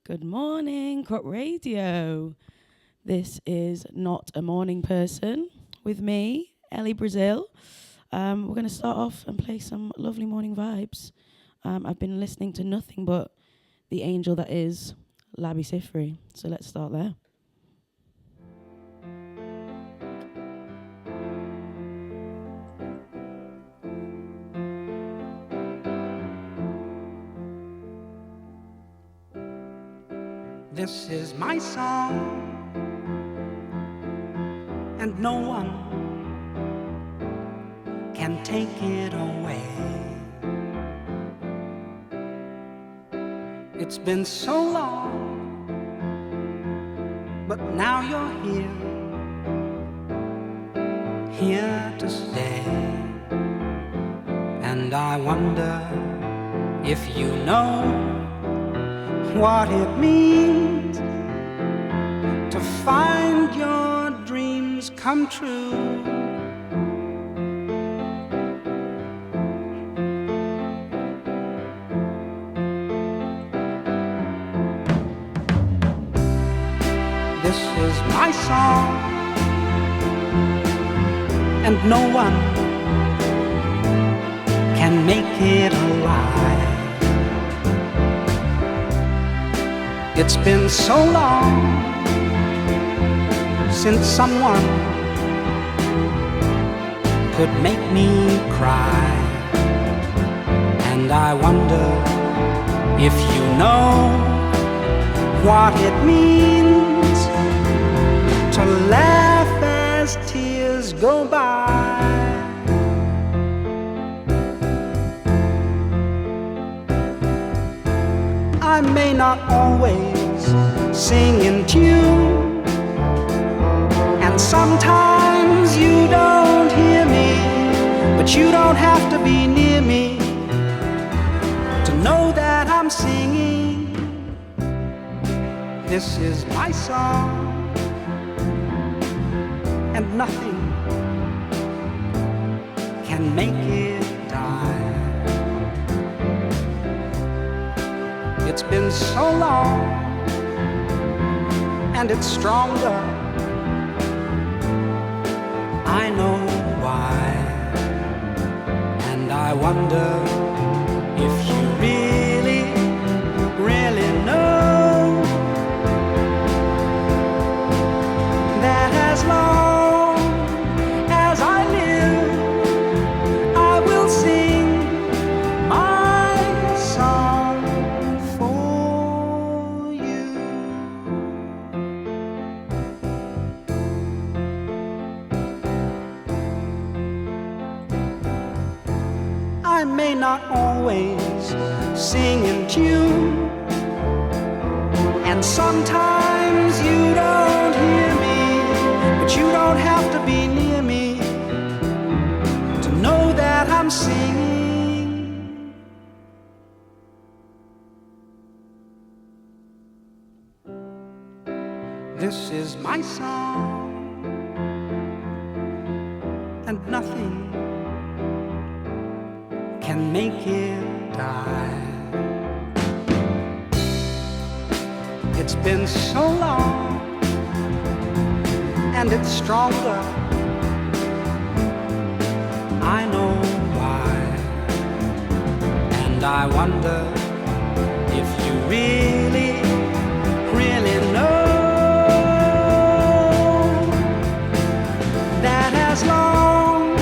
Good morning, Crop Radio. This is Not a Morning Person with me, Ellie Brazzill. We're going to start off and play some lovely morning vibes. I've been listening to nothing but the angel that is Labi Sifri. So let's start there. This is my song, and no one can take it away. It's been so long, but now you're here to stay. And I wonder if you know what it means to find your dreams come true. This is my song, and no one can make it alive. It's been so long since someone could make me cry. And I wonder if you know what it means to laugh as tears go by. I may not always sing in tune, and sometimes you don't hear me, but you don't have to be near me to know that I'm singing. This is my song, and nothing can make it die. It's been so long, and it's stronger. I know why, and I wonder if you really, really know that as long as I live, I will sing my song for you. I may not always sing in tune, and sometimes you don't hear me, but you don't have to be near me to know that I'm singing. This is my song, and nothing can make it die. It's been so long, and it's stronger. I know why, and I wonder if you really, really know that as long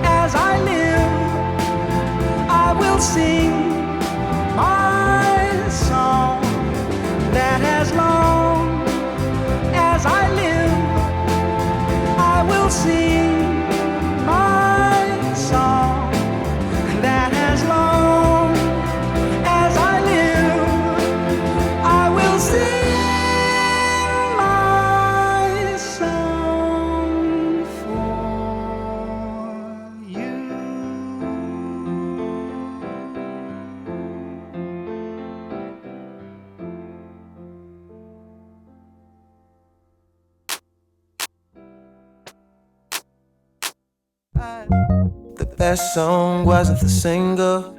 as I live, I will sing my song. That as long as I live, I will sing my song. That as long as I live, I will sing my song for you. The best song wasn't the single,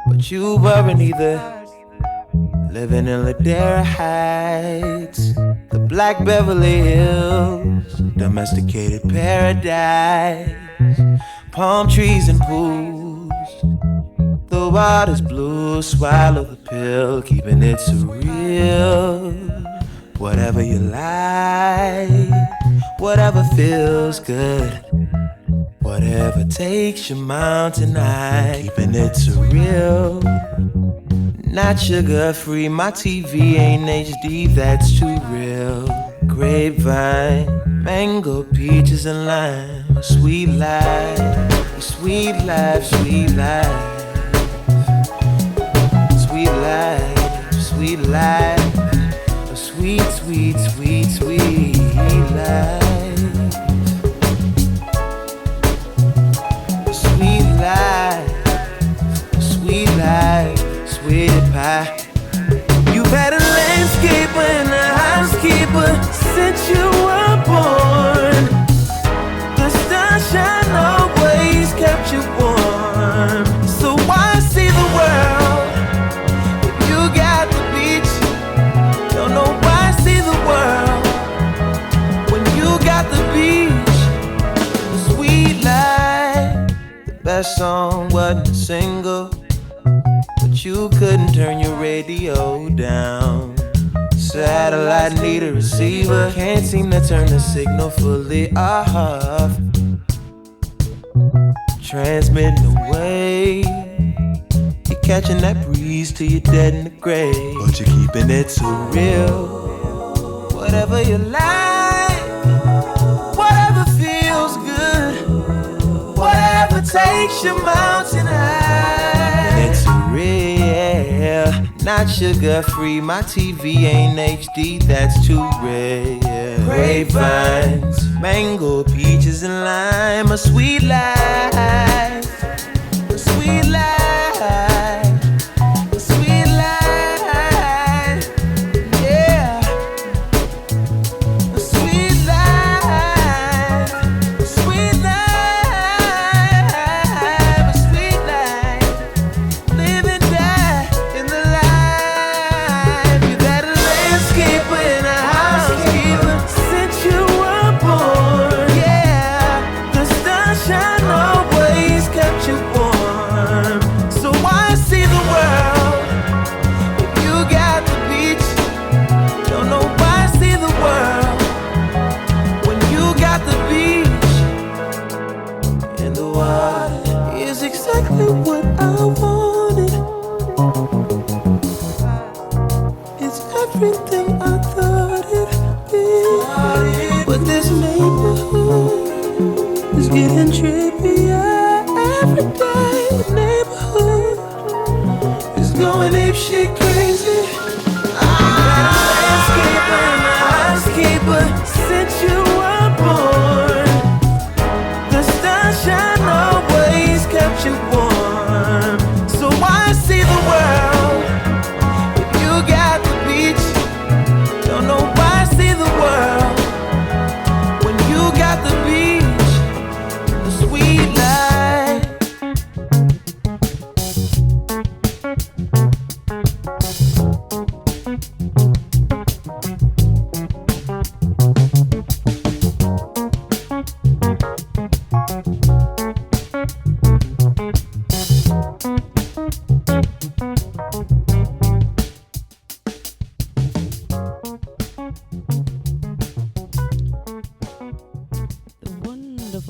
but you weren't either. living in Ladera Heights, the Black Beverly Hills, domesticated paradise, palm trees and pools. The water's blue, swallow the pill, keeping it surreal. Whatever you like, whatever feels good, whatever takes your mountain high, keeping it surreal. Not sugar free, my TV ain't HD, that's too real. Grapevine, mango, peaches and lime, a sweet life, a sweet life, sweet life. Sweet life, sweet life, a sweet, sweet, sweet, sweet life. A sweet life, a sweet life, sweet pie. You've had a landscaper and a housekeeper since you were born. The sunshine always kept you warm. So why see the world? Don't know why see the world when you got the beach, the sweet life. The best song wasn't a single, but you couldn't turn your radio down. Satellite need a receiver, can't seem to turn the signal fully off. Transmitting away, you're catching that breeze till you're dead in the grave, but you're keeping it so real. Whatever you like, whatever feels good, whatever takes your mountain high. It's real, not sugar free. My TV ain't HD, that's too rare. Grapevines, mango, peaches and lime, a sweet life, a sweet life. Getting trippier every day. The neighborhood is going ape shit crazy. Landscaper and a housekeeper since you were born. The sunshine always kept you warm. So why see the world if you got the beach? Don't know why see the world when you got the beach. Sweet life.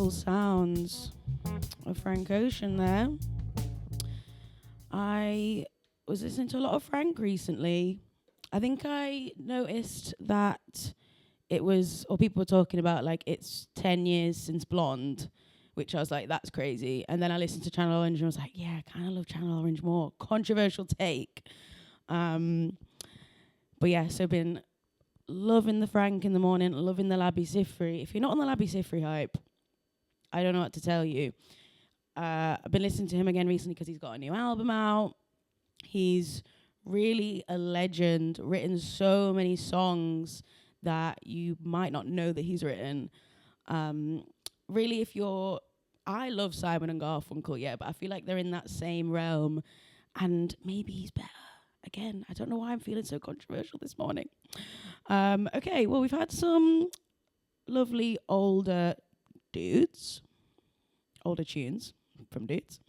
Sounds of Frank Ocean there. I was listening to a lot of Frank recently. I think I noticed that it was, or people were talking about like it's 10 years since Blonde, which I was like, that's crazy. And then I listened to Channel Orange and I was like, yeah, I kind of love Channel Orange more. Controversial take. But yeah, so been loving the Frank in the morning, loving the Labby Sifri. If you're not on the Labby Sifri hype, I don't know what to tell you. I've been listening to him again recently because he's got a new album out. He's really a legend, written so many songs that you might not know that he's written. Really, I love Simon and Garfunkel, yeah, but I feel like they're in that same realm. And maybe he's better. again, I don't know why I'm feeling so controversial this morning. Okay, well, we've had some lovely older tunes from dudes.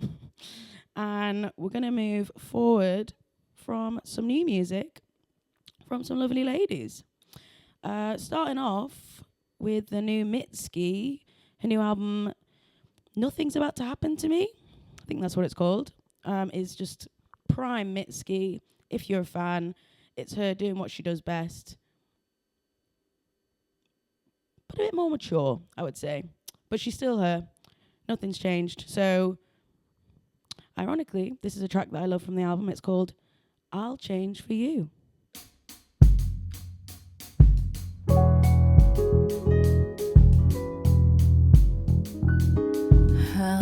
And we're going to move forward from some new music from some lovely ladies. Starting off with the new Mitski, her new album, Nothing's About to Happen to Me. I think that's what it's called. Is just prime Mitski. If you're a fan, it's her doing what she does best. But a bit more mature, I would say. But she's still her. Nothing's changed. So, ironically, this is a track that I love from the album. It's called I'll Change for You. How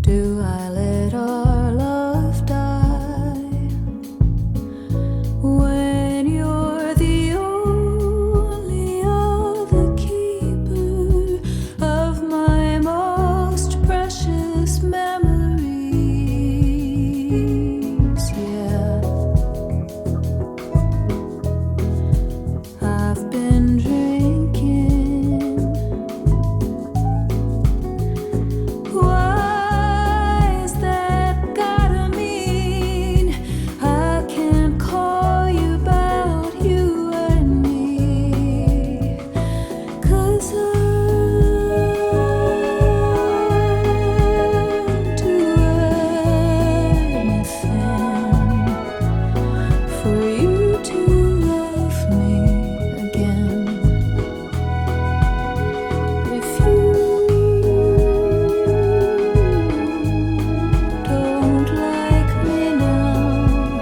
do I let our love die when you're the only other keeper of my most precious memories? Yeah, I've been drinking. Why is that gotta mean I can't call you about you and me? 'Cause I'll do anything for you to love me again. If you don't like me now,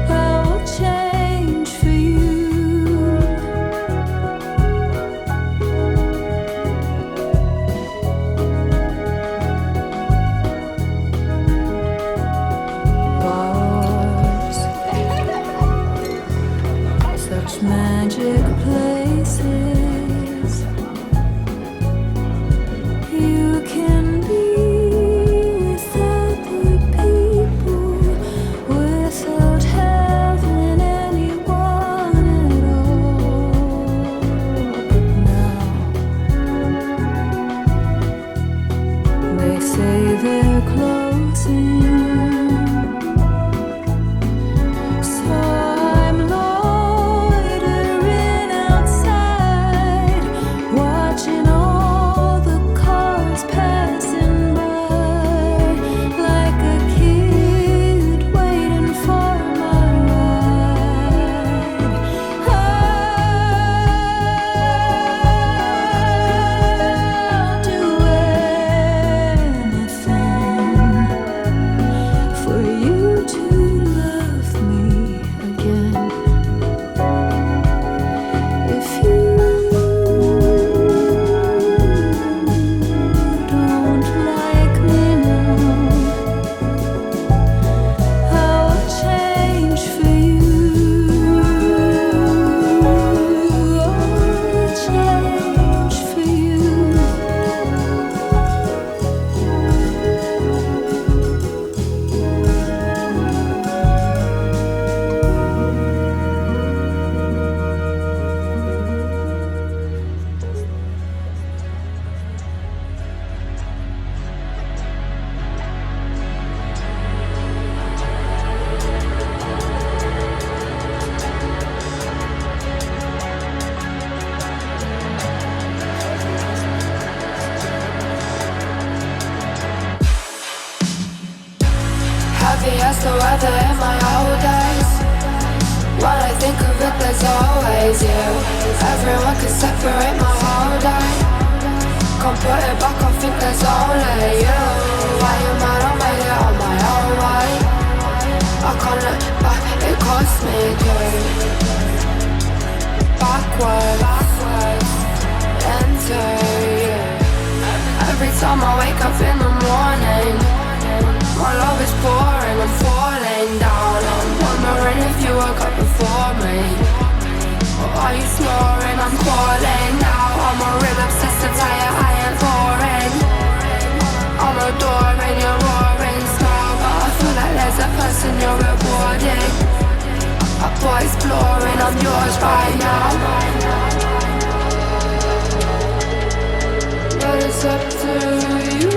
I'll change for you. Bars, such magic places. You can be with other people without having anyone at all. But now they say they're closing. So I'm loitering outside, watching all the cars passing by, like a kid waiting for my ride. I'll do anything for you to love me again. If you don't like me now, I'll change for you. I'll change for you. Happy as the weather in my old days. When I think of it, there's always you. Everyone can separate my whole day. Can't put it back, I think there's only you. Why you mad? I made it on my own way. I can't look back, it cost me too. Backwards into you. Every time I wake up in the morning, my love is pouring, I'm falling down. I'm wondering if you woke up before me, or are you snoring? I'm calling now. I'm a real obsessive, tired, I ain't boring. I'm adoring, you're roaring. for exploring, I'm yours right now. But it's up to you.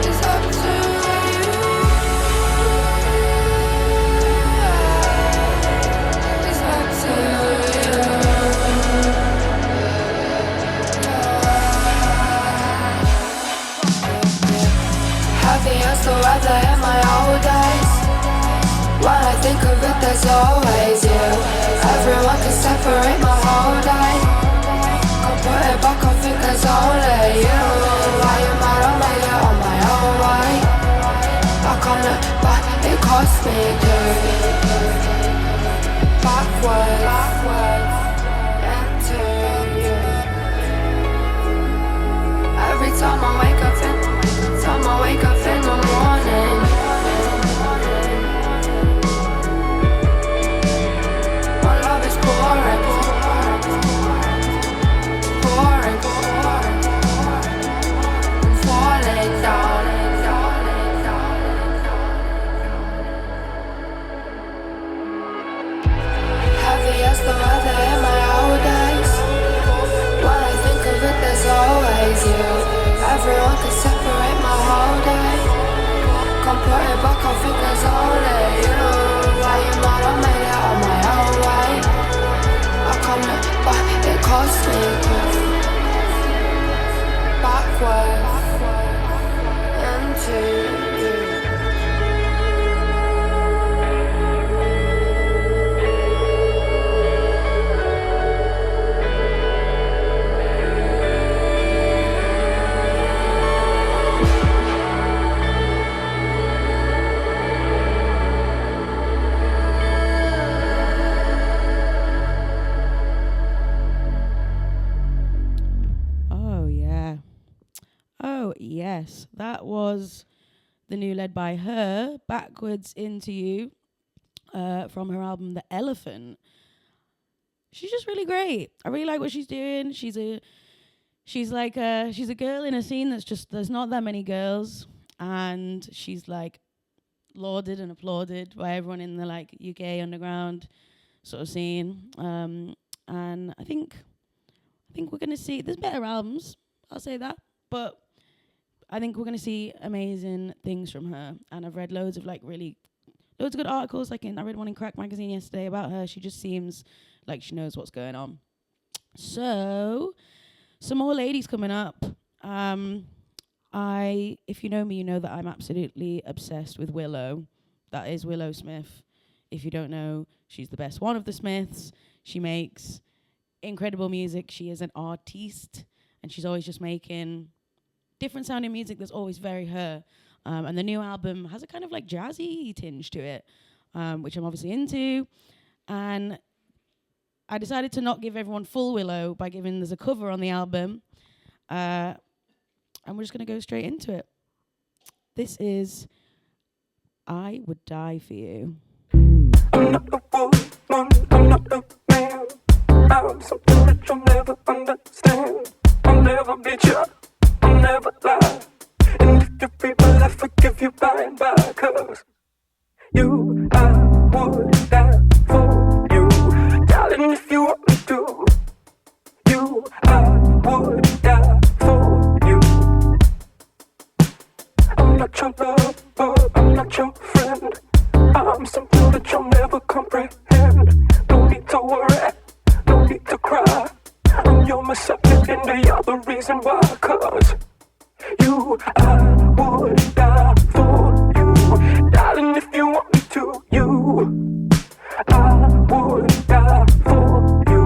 It's up to you. It's up to you. Heavy as the weather in my old days. When I think of it, there's always you. Everyone can separate my whole day. Can't put it back, I think there's only you. Why you mad? I made it on my own way. I can't look back, it cost me too. Backwards, into you. Every time I wake up in the morning, my love is pouring, pouring, falling down. Heavy as the weather in my old days. When I think of it, there's always you. Everyone can separate my whole day. Can't put it back, I think there's only you. Why you mad? I made it on my own way. I can't look back, it cost me too. Backwards, into you. Yes, that was the new Led by Her, Backwards Into You, from her album The Elephant. She's just really great. I really like what she's doing. She's a girl in a scene there's not that many girls, and she's like lauded and applauded by everyone in the like UK underground sort of scene. And I think we're gonna see there's better albums, I'll say that, but I think we're going to see amazing things from her. And I've read loads of good articles. I read one in Crack magazine yesterday about her. She just seems like she knows what's going on. So, some more ladies coming up. If you know me, you know that I'm absolutely obsessed with Willow. That is Willow Smith. If you don't know, she's the best one of the Smiths. She makes incredible music. She is an artiste, and she's always just making different sounding music that's always very her. And the new album has a kind of like jazzy tinge to it, which I'm obviously into. And I decided to not give everyone full Willow by giving there's a cover on the album. And we're just going to go straight into it. This is I Would Die For You. I'm not a woman, I'm not a man. I'm something that you'll never understand. I'll never be you. I'll never lie. And if you people, I forgive you by and by. Cause you, I would die for you. Darling, if you want me to. You, I would die for you. I'm not your lover, I'm not your friend. I'm something that you'll never comprehend. Don't need to worry, don't need to cry. I'm your messiah and the other reason why. Cause you, I would die for you. Darling, if you want me to. You, I would die for you.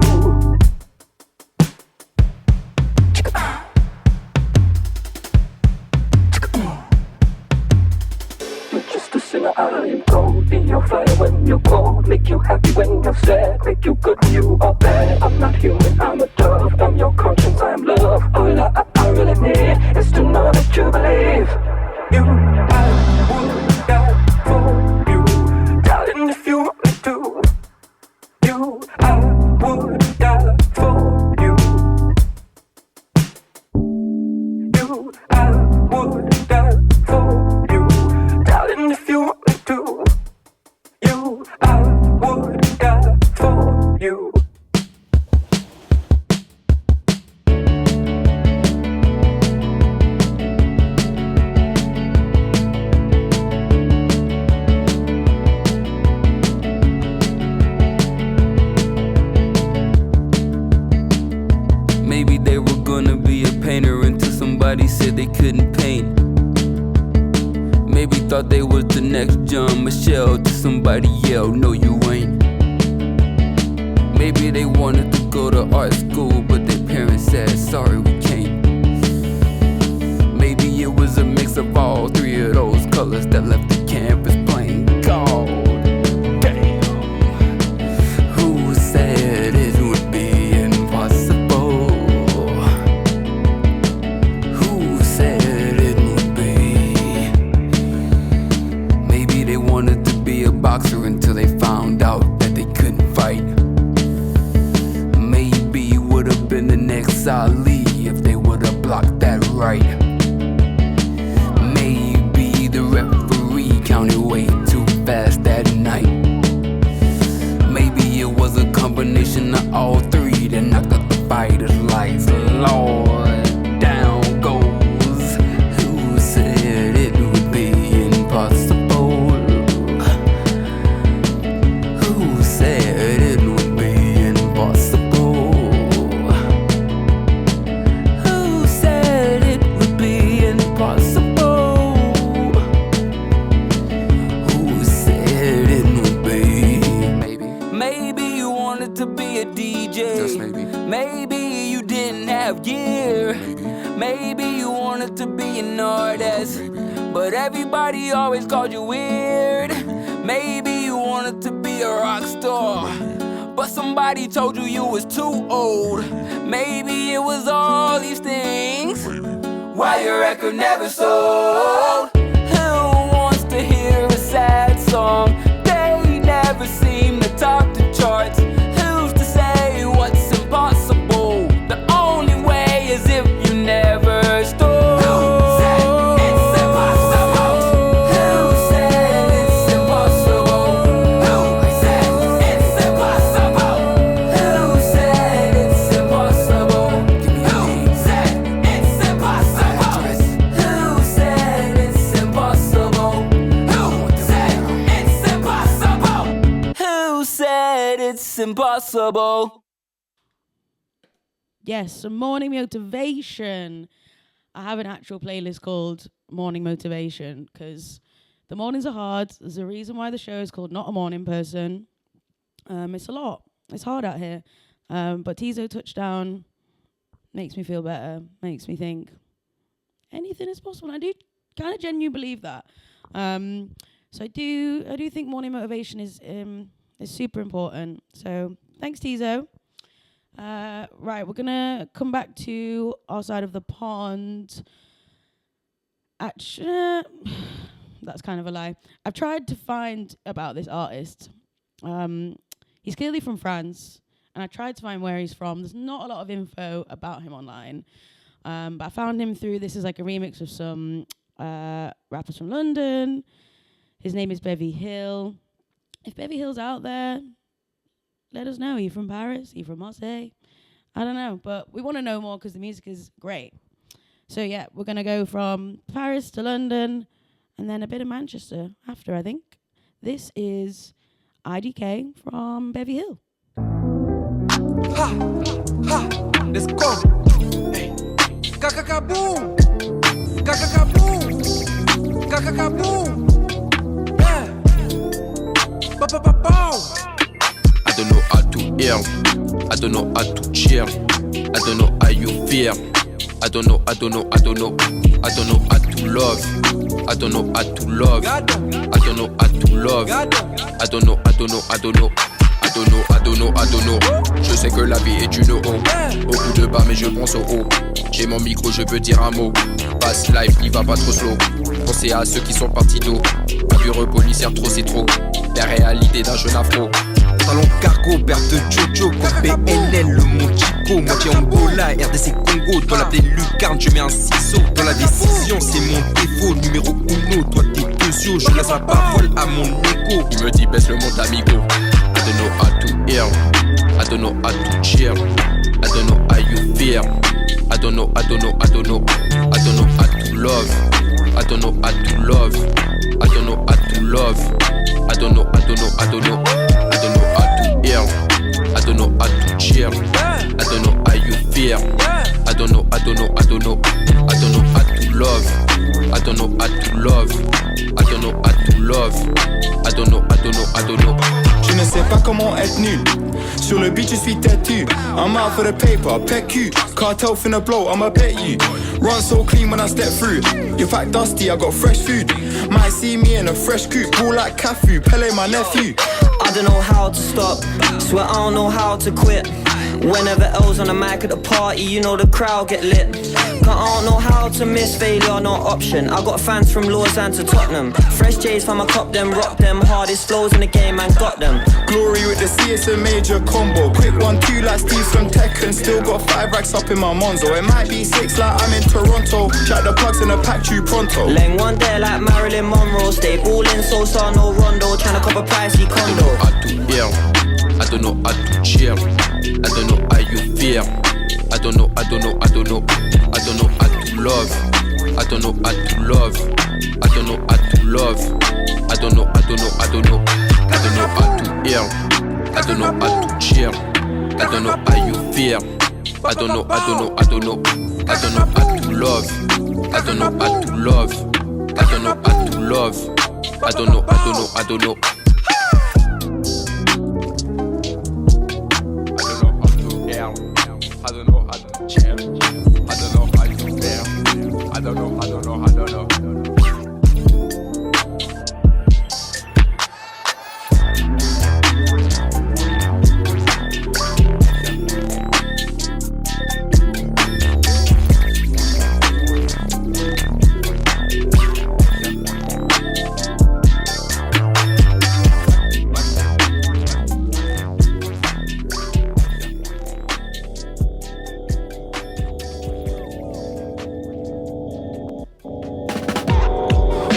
You're just a sinner, I am cold. Be your fire when you're cold. Make you happy when you're sad. Make you good when you are bad. I'm not human, I'm a dove. I'm your conscience, I am love. All I really need is to know that you believe. You, I would die for you. Darling, if you want me to. You, I would die for you. You, I would die for you. Darling, if you Somebody said they couldn't paint. Maybe thought they was the next John Michelle. Till somebody yelled, no you ain't. Maybe they wanted to go to art school, but their parents said, sorry we can't. Maybe it was a mix of all three of those colors that left the campus plain gold. Damn. Who said it would be impossible? Who said it would be? Maybe they wanted to be a boxer until they found out that they couldn't fight. Maybe it would have been the next Ali if they would have blocked that right. Maybe the referee counted way too fast that night. Maybe it was a combination of all three that knocked out the fighter's lights. Lord, down goes. Who said it would be impossible? Who said it would be impossible? Who said it would be impossible? Who said it would be? Maybe you wanted to be a DJ. Just maybe. Maybe you didn't have gear. Maybe you wanted to be an artist, but everybody always called you weird. Maybe you wanted to be a rock star, but somebody told you was too old. Maybe it was all these things why your record never sold. Who wants to hear a sad song? They never seem to top the charts. Who's to say what's impossible? The only way is if you never stop. Who said it's impossible? Who said it's impossible? Who said it's impossible? Who said it's impossible? Who said it's impossible? Who said it's impossible? Who said it's impossible? Who said it's impossible? Yes, some morning motivation. I have an actual playlist called Morning Motivation because the mornings are hard. There's a reason why the show is called Not a Morning Person. It's a lot. It's hard out here. But Tizo Touchdown makes me feel better, makes me think anything is possible. And I do kind of genuinely believe that. So I do think morning motivation is super important. So thanks, Tizo. Right, we're gonna come back to our side of the pond. Actually, that's kind of a lie. I've tried to find about this artist. He's clearly from France, and I tried to find where he's from. There's not a lot of info about him online, but I found him through, this is like a remix of some rappers from London. His name is Bevy Hill. If Bevy Hill's out there, let us know. Are you from Paris? Are you from Marseille? I don't know, but we want to know more because the music is great. So yeah, we're going to go from Paris to London and then a bit of Manchester after, I think. This is IDK from Bevy Hill. Ha, ha, let's go. Hey. Kaka-kaboom. Kaka-kaboom. Kaka-kaboom. Yeah. Ba-ba-ba-bow. I don't know how to hear, I don't know how to cheer, I don't know how you fear, I don't know how to love, I don't know how to love, I don't know how to love, I don't know. Je sais que la vie est une honte, beaucoup de bas mais je pense au haut. J'ai mon micro, je peux dire un mot. Passe live, il va pas trop slow. Pensez à ceux qui sont partis tôt. Pure policière, trop c'est trop. La réalité d'un jeune afro. Talon cargo, perte de Jojo, PLL, le monde Chico, moitié Angola, RDC Congo, dans la plaie lucarne, je mets un ciseau, dans la décision, c'est mon défaut, numéro uno, toi t'es deux yeux, je laisse la parole à mon écho, il me dit baisse le monde amigo, I don't know how to hear, I don't know how to cheer, I don't know how you fear, I don't know how to love, I don't know how to love, I don't know how to love, I don't know how to love, I don't know how to hear, I don't know how to cheer, I don't know how you fear, I don't know I don't know, I don't know, I don't know how to love. I don't know how to love. I don't know how to love. I don't know, I don't know, I don't know. Je ne sais pas comment être nul. Sur le beat je suis têtu. I'm out for the paper, PQ. Cartel finna blow, I'ma bet you. Run so clean when I step through. You pack dusty, I got fresh food. Might see me in a fresh coupe, ball like Cafu, Pele my nephew. I don't know how to stop, swear I don't know how to quit. Whenever L's on the mic at the party, you know the crowd get lit. Cause I don't know how to miss failure, no option. I got fans from Lausanne to Tottenham. Fresh J's from my cop them, rock them. Hardest flows in the game and got them. Glory with the C, it's a major combo. Quick 1-2 like Steve from Tekken. Still got 5 racks up in my Monzo. It might be 6 like I'm in Toronto. Chat the plugs in a pack too pronto. Leng one day like Marilyn Monroe. Stay ballin' so no Rondo. Tryna cop a pricey condo. I don't know how to cheer. I don't know how you feel. I don't know, I don't know, I don't know. I don't know how to love. I don't know how to love. I don't know how to love. I don't know, I don't know, I don't know. I don't know how to hear. I don't know how to cheer. I don't know how you feel. I don't know, I don't know, I don't know. I don't know how to love. I don't know how to love. I don't know how to love. I don't know, I don't know, I don't know. I don't know how to chill. I don't know how you feel. I don't know, I don't know, I don't know.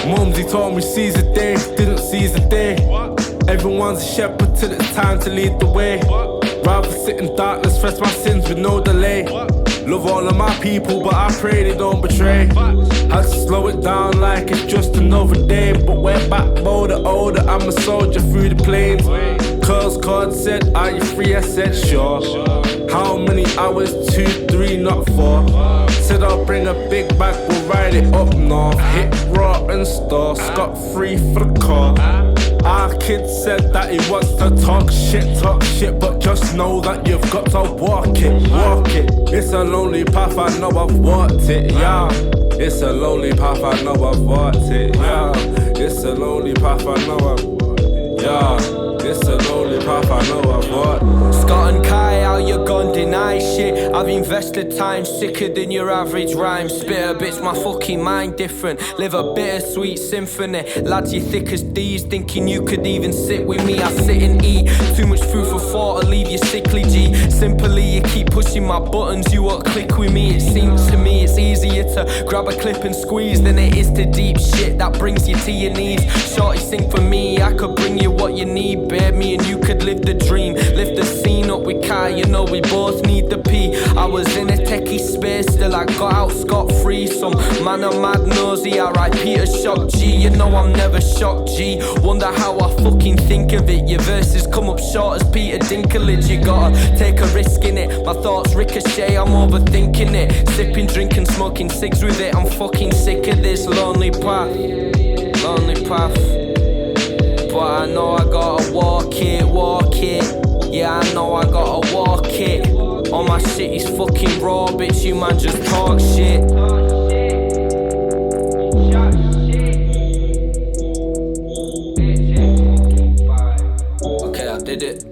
Mumsy told me seize the day, didn't seize the day. Everyone's a shepherd till it's time to lead the way. Rather sit in darkness, fresh my sins with no delay. Love all of my people, but I pray they don't betray. Had to slow it down like it's just another day. But we're back older, I'm a soldier through the plains. Curls card said, are you free? I said, sure. How many hours? 2, 3, not 4. Said I'll bring a big bag, we'll ride it up north. Hit raw and store, scot free for the car. Our kid said that he wants to talk shit, but just know that you've got to walk it. It's a lonely path, I know I've walked it, yeah. It's a lonely path, I know I've walked it, yeah. It's a lonely path, I know I've, yeah. It's a lonely path, I know I've walked. Scott and Kai, how you gon' deny shit? I've invested time sicker than your average rhyme spitter. Bitch, my fucking mind different. Live a bittersweet symphony. Lads, you thick as D's, thinking you could even sit with me. I sit and eat too much food for thought, I'll leave you sickly, G. Simply, you keep pushing my buttons, you won't click with me. It seems to me it's easier to grab a clip and squeeze than it is to deep shit that brings you to your knees. Shorty, sing for me, I could bring you what you need, babe. Me and you could live the dream, lift the scene up with Kai, you know we both need the P. I was in a techie space, still I got out scot-free. Some man a mad nosy, alright, Peter shock G. You know I'm never shocked G. Wonder how I fucking think of it. Your verses come up short as Peter Dinklage. You gotta take a risk in it. My thoughts ricochet, I'm overthinking it. Sipping, drinking, smoking cigs with it. I'm fucking sick of this lonely path. Lonely path. But I know I gotta walk it. Yeah, I know I gotta walk it. All my shit is fucking raw, bitch, you man just talk shit. Okay, I did it.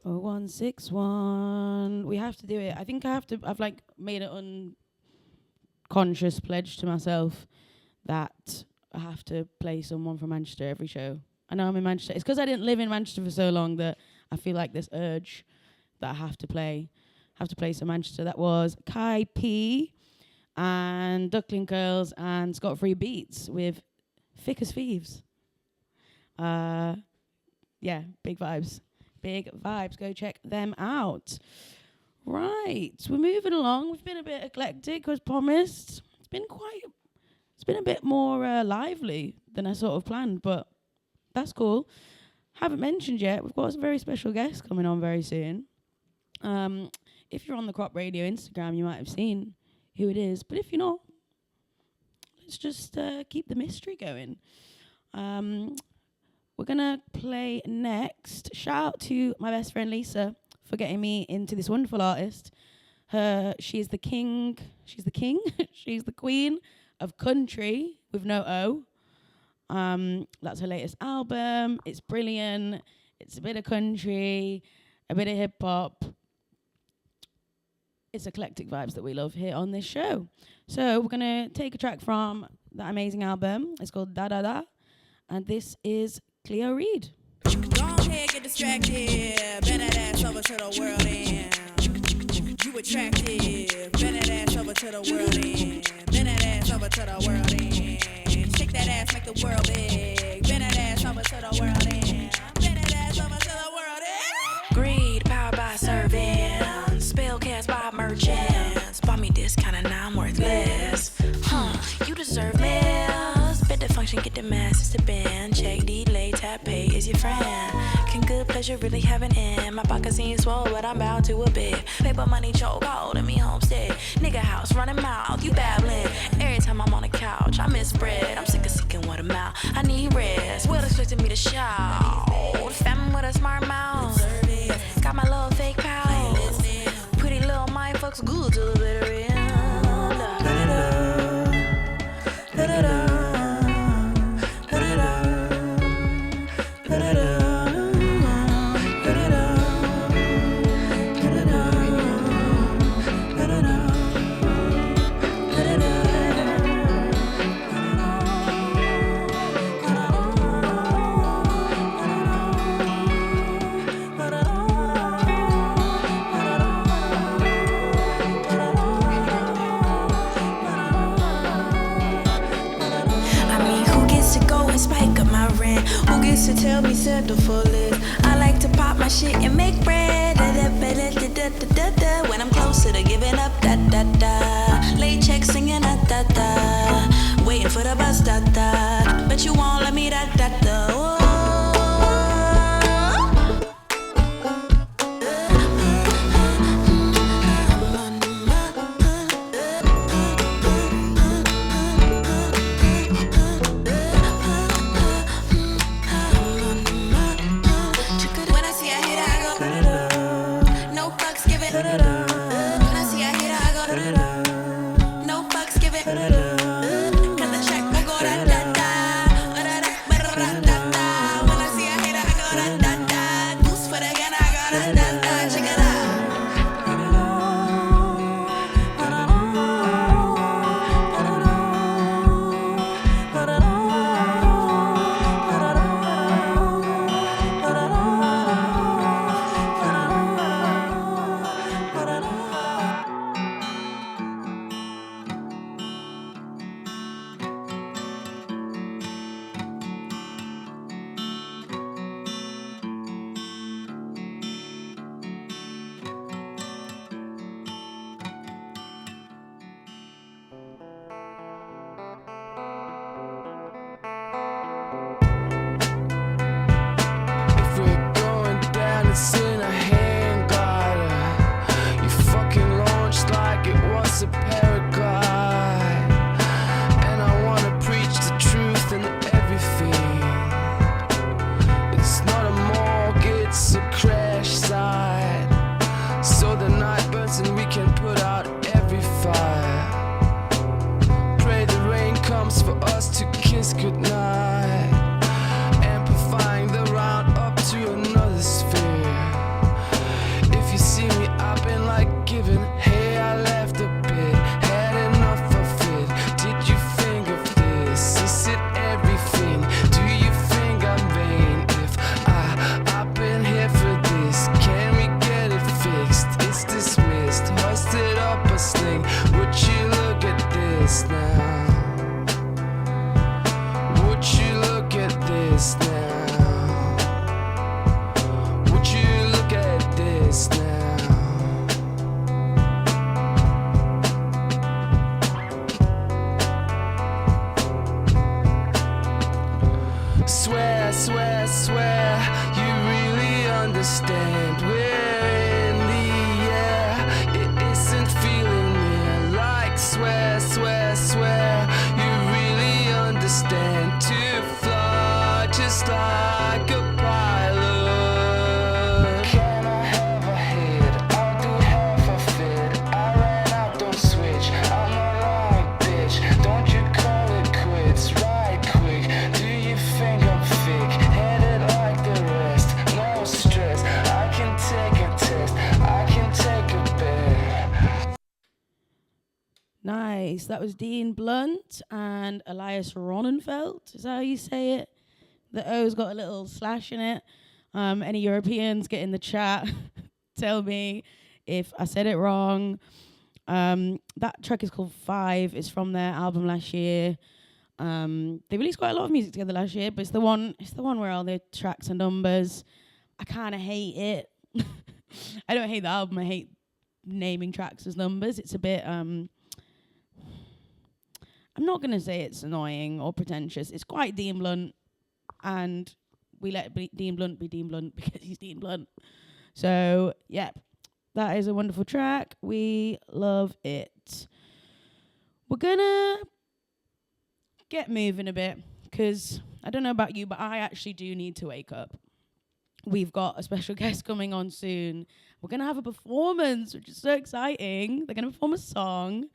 Oh, 161. We have to do it. I think I've like made an unconscious pledge to myself that I have to play someone from Manchester every show. I know I'm in Manchester. It's because I didn't live in Manchester for so long that I feel like this urge that I have to play some Manchester. That was Kai P and Duckling Girls and Scott Free Beats with Thick as Thieves. Yeah, big vibes. big vibes. Go check them out. Right, we're moving along. We've been a bit eclectic, as promised. It's been a bit more lively than I sort of planned, but that's cool. Haven't mentioned yet, we've got some very special guests coming on very soon. If you're on the Crop Radio Instagram, you might have seen who it is, but if you're not, let's just keep the mystery going. We're gonna play next. Shout out to my best friend Lisa for getting me into this wonderful artist. She's the king. She's the queen of country with no O. That's her latest album. It's brilliant. It's a bit of country, a bit of hip hop. It's eclectic vibes that we love here on this show. So we're gonna take a track from that amazing album. It's called Da Da Da, and this is Cleo Reed. Go ahead, get distracted. Bend that ass over to the world and you attractive. Bend that ass over to the world and bend that ass over to the world and shake that ass, make the world big. Bend that ass over to the world and bend that ass over to the world and greed, powered by servants, spell cast by merchants. Buy me this kind of now I'm worthless. You deserve less. Bet the function, get the masses to bend. Check, delay, tap, pay is your friend. Can good pleasure really have an end? My pockets ain't swole, but I'm bound to a bit. Paper money choke, holding me homestead. Nigga house running mouth, you babbling. Every time I'm on the couch, I miss bread. I'm sick of seeking what I'm out. I need rest. Well expecting me to shout. Famine with a smart mouth. Got my little fake pals. Pretty little mind fucks good to the bitter end. To tell me settle for less. I like to pop my shit and make bread. When I'm closer to giving up, da da da. Late check singing da da da. Waiting for the bus, da da. But you won't let me da da da. Okay, so that was Dean Blunt and Elias Ronenfeld. Is that how you say it? The O's got a little slash in it. Any Europeans get in the chat, tell me if I said it wrong. That track is called 5. It's from their album last year. They released quite a lot of music together last year, but it's the one where all the tracks and numbers. I kind of hate it. I don't hate the album. I hate naming tracks as numbers. It's a bit. I'm not gonna say it's annoying or pretentious. It's quite Dean Blunt, and we let Dean Blunt be Dean Blunt because he's Dean Blunt. So, yep, that is a wonderful track. We love it. We're gonna get moving a bit because I don't know about you, but I actually do need to wake up. We've got a special guest coming on soon. We're going to have a performance, which is so exciting. They're going to perform a song.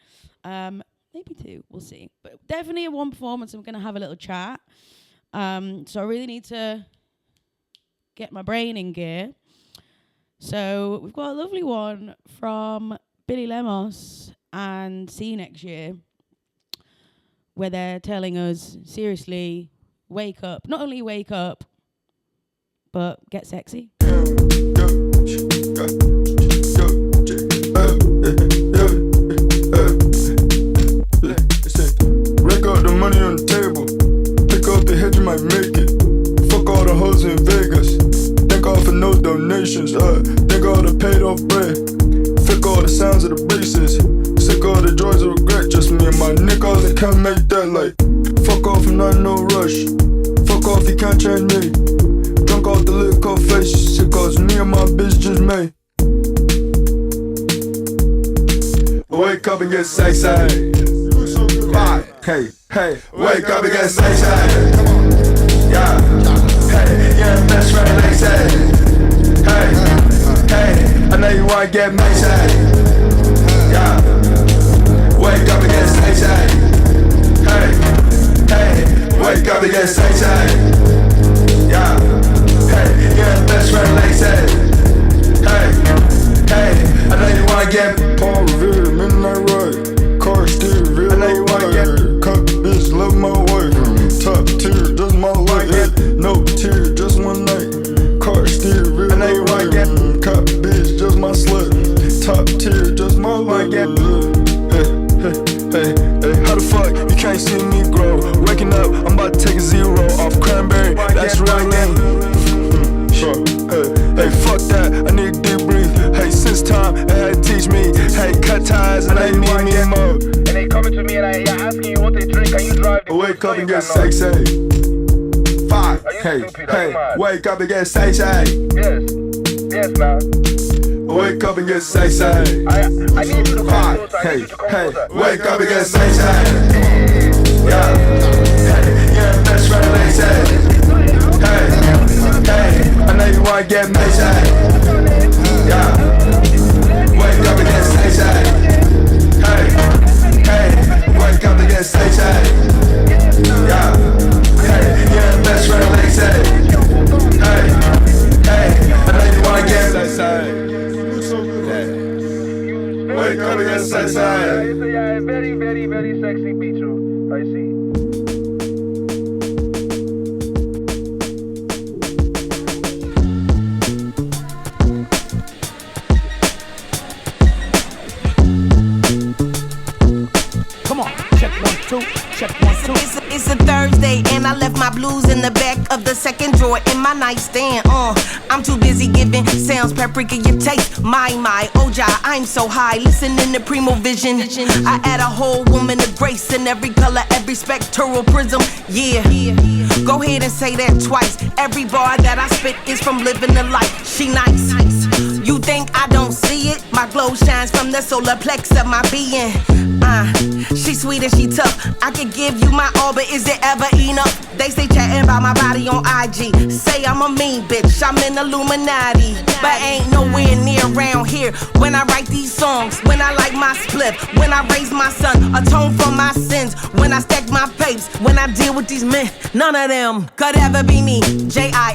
Maybe 2, we'll see. But definitely a 1 performance, and we're going to have a little chat. So I really need to get my brain in gear. So we've got a lovely one from Billy Lemos and See You Next Year, where they're telling us, seriously, wake up. Not only wake up, but get sexy. Rake out the money on the table. Pick up the head, you might make it. Fuck all the hoes in Vegas. Thank God for no donations. Thank God I paid off bread. Fuck all the sounds of the braces. Sick all the joys of regret. Just me and my niggas that can't make that light. Fuck off, I'm not in no rush. Fuck off, you can't change me. Drunk off the liquor face. Shit cause me and my bitch just made. Wake up and get sexy. Hey, hey, wake up and get sexy. Yeah, hey, yeah, best friend lazy. Hey, hey, I know you wanna get messy. Yeah, wake up and get sexy. Hey, hey, wake up and get sexy. Yeah, hey, yeah, best friend lazy. Hey, hey, I know you wanna get Paul Revere, midnight ride. Car steer, real I know you wanna get cut, bitch, love my wife. Top tier, just my life. No tear, just one night. Car steer, real I know you wanna get cut, bitch, just my slut. Top tier, just my life. Hey, how the fuck you can't see me grow? Waking up, I'm about to take a 0 off cranberry. That's real game. Hey, fuck that, I need a deep breathe. Hey, since time, it had to teach me. Hey, cut ties, and they need me more. And they coming to me and you're asking you what they drink, and you drive the wake up and get sexy. 5, hey, wake up and get sexy. Yes, man. Wake up and get sexy. I need you to come closer. Hey, wake up and get sexy. Yeah, hey, yeah, best friend lazy. Hey, hey, I know you wanna get messy. Yeah, wake up and get sexy. Hey, hey, wake up and get sexy. Yeah, hey, yeah, best friend lazy. Hey, hey, I know you wanna get sexy. Wake up and get sexy. Yeah, very, very, very sexy picture. I see. It's a Thursday and I left my blues in the back of the second drawer in my nightstand. I'm too busy giving sounds paprika your taste. My, Oja, I'm so high, listening to Primo Vision. I add a whole woman of grace in every color, every spectral prism. Yeah, go ahead and say that twice. Every bar that I spit is from living the life. She nice. You think I don't see it? My glow shines from the solar plex of my being. She sweet and she tough. I could give you my all, but is it ever enough? They stay chatting about my body on IG. Say I'm a mean bitch, I'm an Illuminati. But ain't nowhere near around here when I write these songs. When I I like my split. When I raise my son, atone for my sins. When I stack my papes, when I deal with these men, none of them could ever be me. JILLSCOTT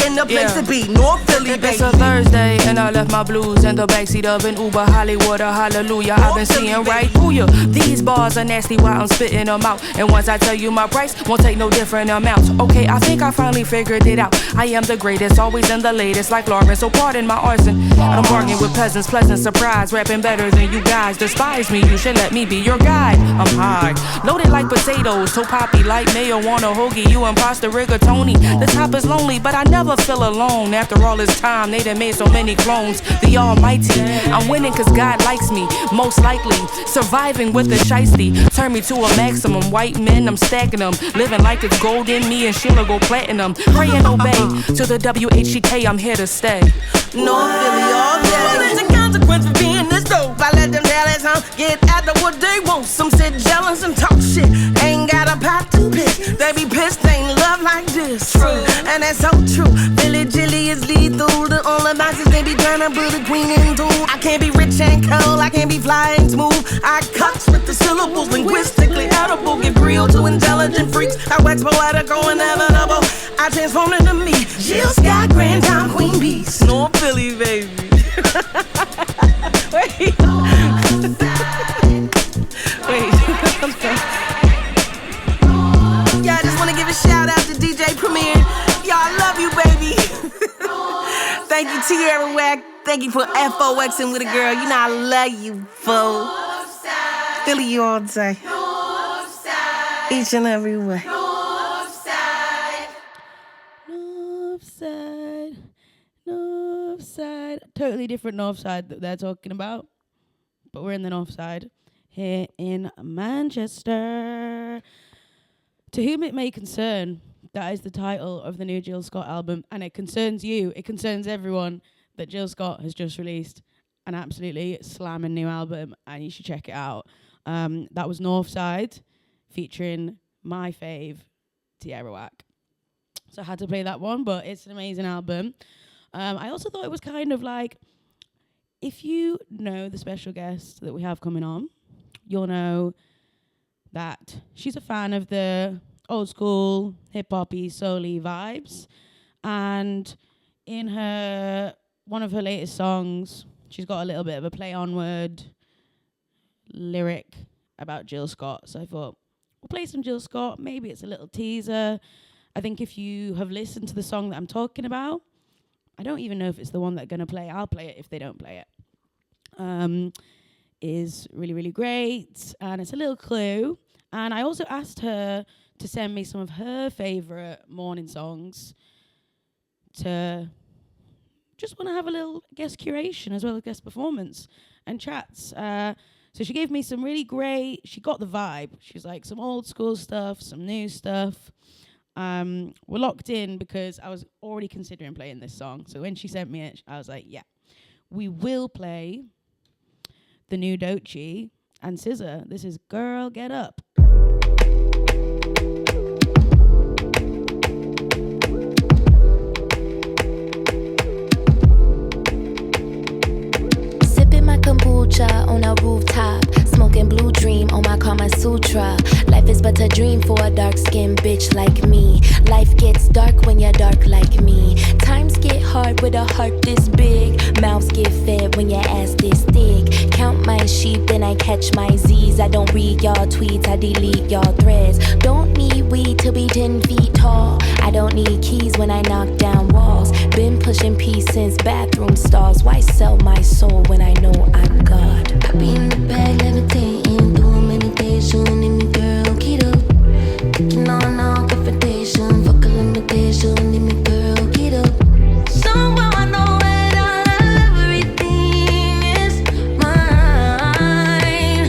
in the place to be, North Philly, baby. It's a Thursday and I left my blues in the backseat of an Uber, Hollywood, or hallelujah. I've been seeing right through you. These bars are nasty while I'm spitting them out. And once I tell you my price, won't take no different amounts. Okay, I think I finally figured it out. I am the greatest, always in the latest, like Lauren, so pardon my arson. I'm bargaining with peasants, pleasant surprise, rapping better than you guys. Despise me, you should let me be your guide. I'm high, loaded like potatoes, so poppy like mayo on a hoagie. You imposter rigatoni. The top is lonely, but I never feel alone. After all this time, they done made so many clones. The almighty, I'm winning cause God likes me, most likely. Surviving with the shiesty, turn me to a maximum. White men, I'm stacking them, living like it's gold in me and Sheila go platinum. Pray and obey, to the WHEK, I'm here to stay. North Philly all day. Well, there's a consequence for being this dope. I let them Dallas get after what they want. Some sit jealous and talk shit. Ain't got a pot to piss. They be pissed, they ain't love like this. True, and that's so true. Billy Jilly is lethal. The only boxes they be trying to put a queen into. I can't be rich and cold. I can't be fly and smooth. I cuts with the syllables, linguistically edible. Give real to intelligent freaks. I wax poetical, inevitable. I transform into me. Jill Scott, Grand Dame, Queen Beast. North Philly, baby. Wait. Wait. Yeah, I just want to give a shout out to DJ Premier. Y'all, I love you, baby. Thank you, Tierra Wack. Thank you for FOXing with a girl. You know I love you, fool. Philly you all day. Each and every way. North side. Totally different north side that they're talking about. But we're in the north side here in Manchester. To whom it may concern, that is the title of the new Jill Scott album. And it concerns you. It concerns everyone that Jill Scott has just released an absolutely slamming new album. And you should check it out. That was Northside featuring my fave, Tierra Wack. So I had to play that one, but it's an amazing album. I also thought it was kind of like, if you know the special guest that we have coming on, you'll know that she's a fan of the old school hip-hoppy, soul-y vibes. And in one of her latest songs, she's got a little bit of a play on word lyric about Jill Scott. So I thought, we'll play some Jill Scott. Maybe it's a little teaser. I think if you have listened to the song that I'm talking about, I don't even know if it's the one they're going to play. I'll play it if they don't play it. Is really, really great. And it's a little clue. And I also asked her to send me some of her favourite morning songs to just want to have a little guest curation as well as guest performance and chats. So she gave me some really great, she got the vibe. She's like some old school stuff, some new stuff. We're locked in because I was already considering playing this song. So when she sent me it, I was like, yeah, we will play the new Doechii and SZA. This is Girl Get Up. Sipping my kombucha on a rooftop, smoking Blue Dream on my Kama Sutra. Life is but a dream for a dark-skinned bitch like me. Life gets dark when you're dark like me. Times get hard with a heart this big. Mouths get fed when your ass this thick. Count my sheep, then I catch my Z's. I don't read y'all tweets, I delete y'all threads. Don't need weed to be 10 feet tall. I don't need keys when I knock down walls. Been pushing peace since bathroom stalls. Why sell my soul when I know I'm God? I be in the bag levitating, doing meditation. In me girl, get up. Taking on all confrontation. Fuck a limitation, in me girl, get up. Somehow I know it all, everything is mine.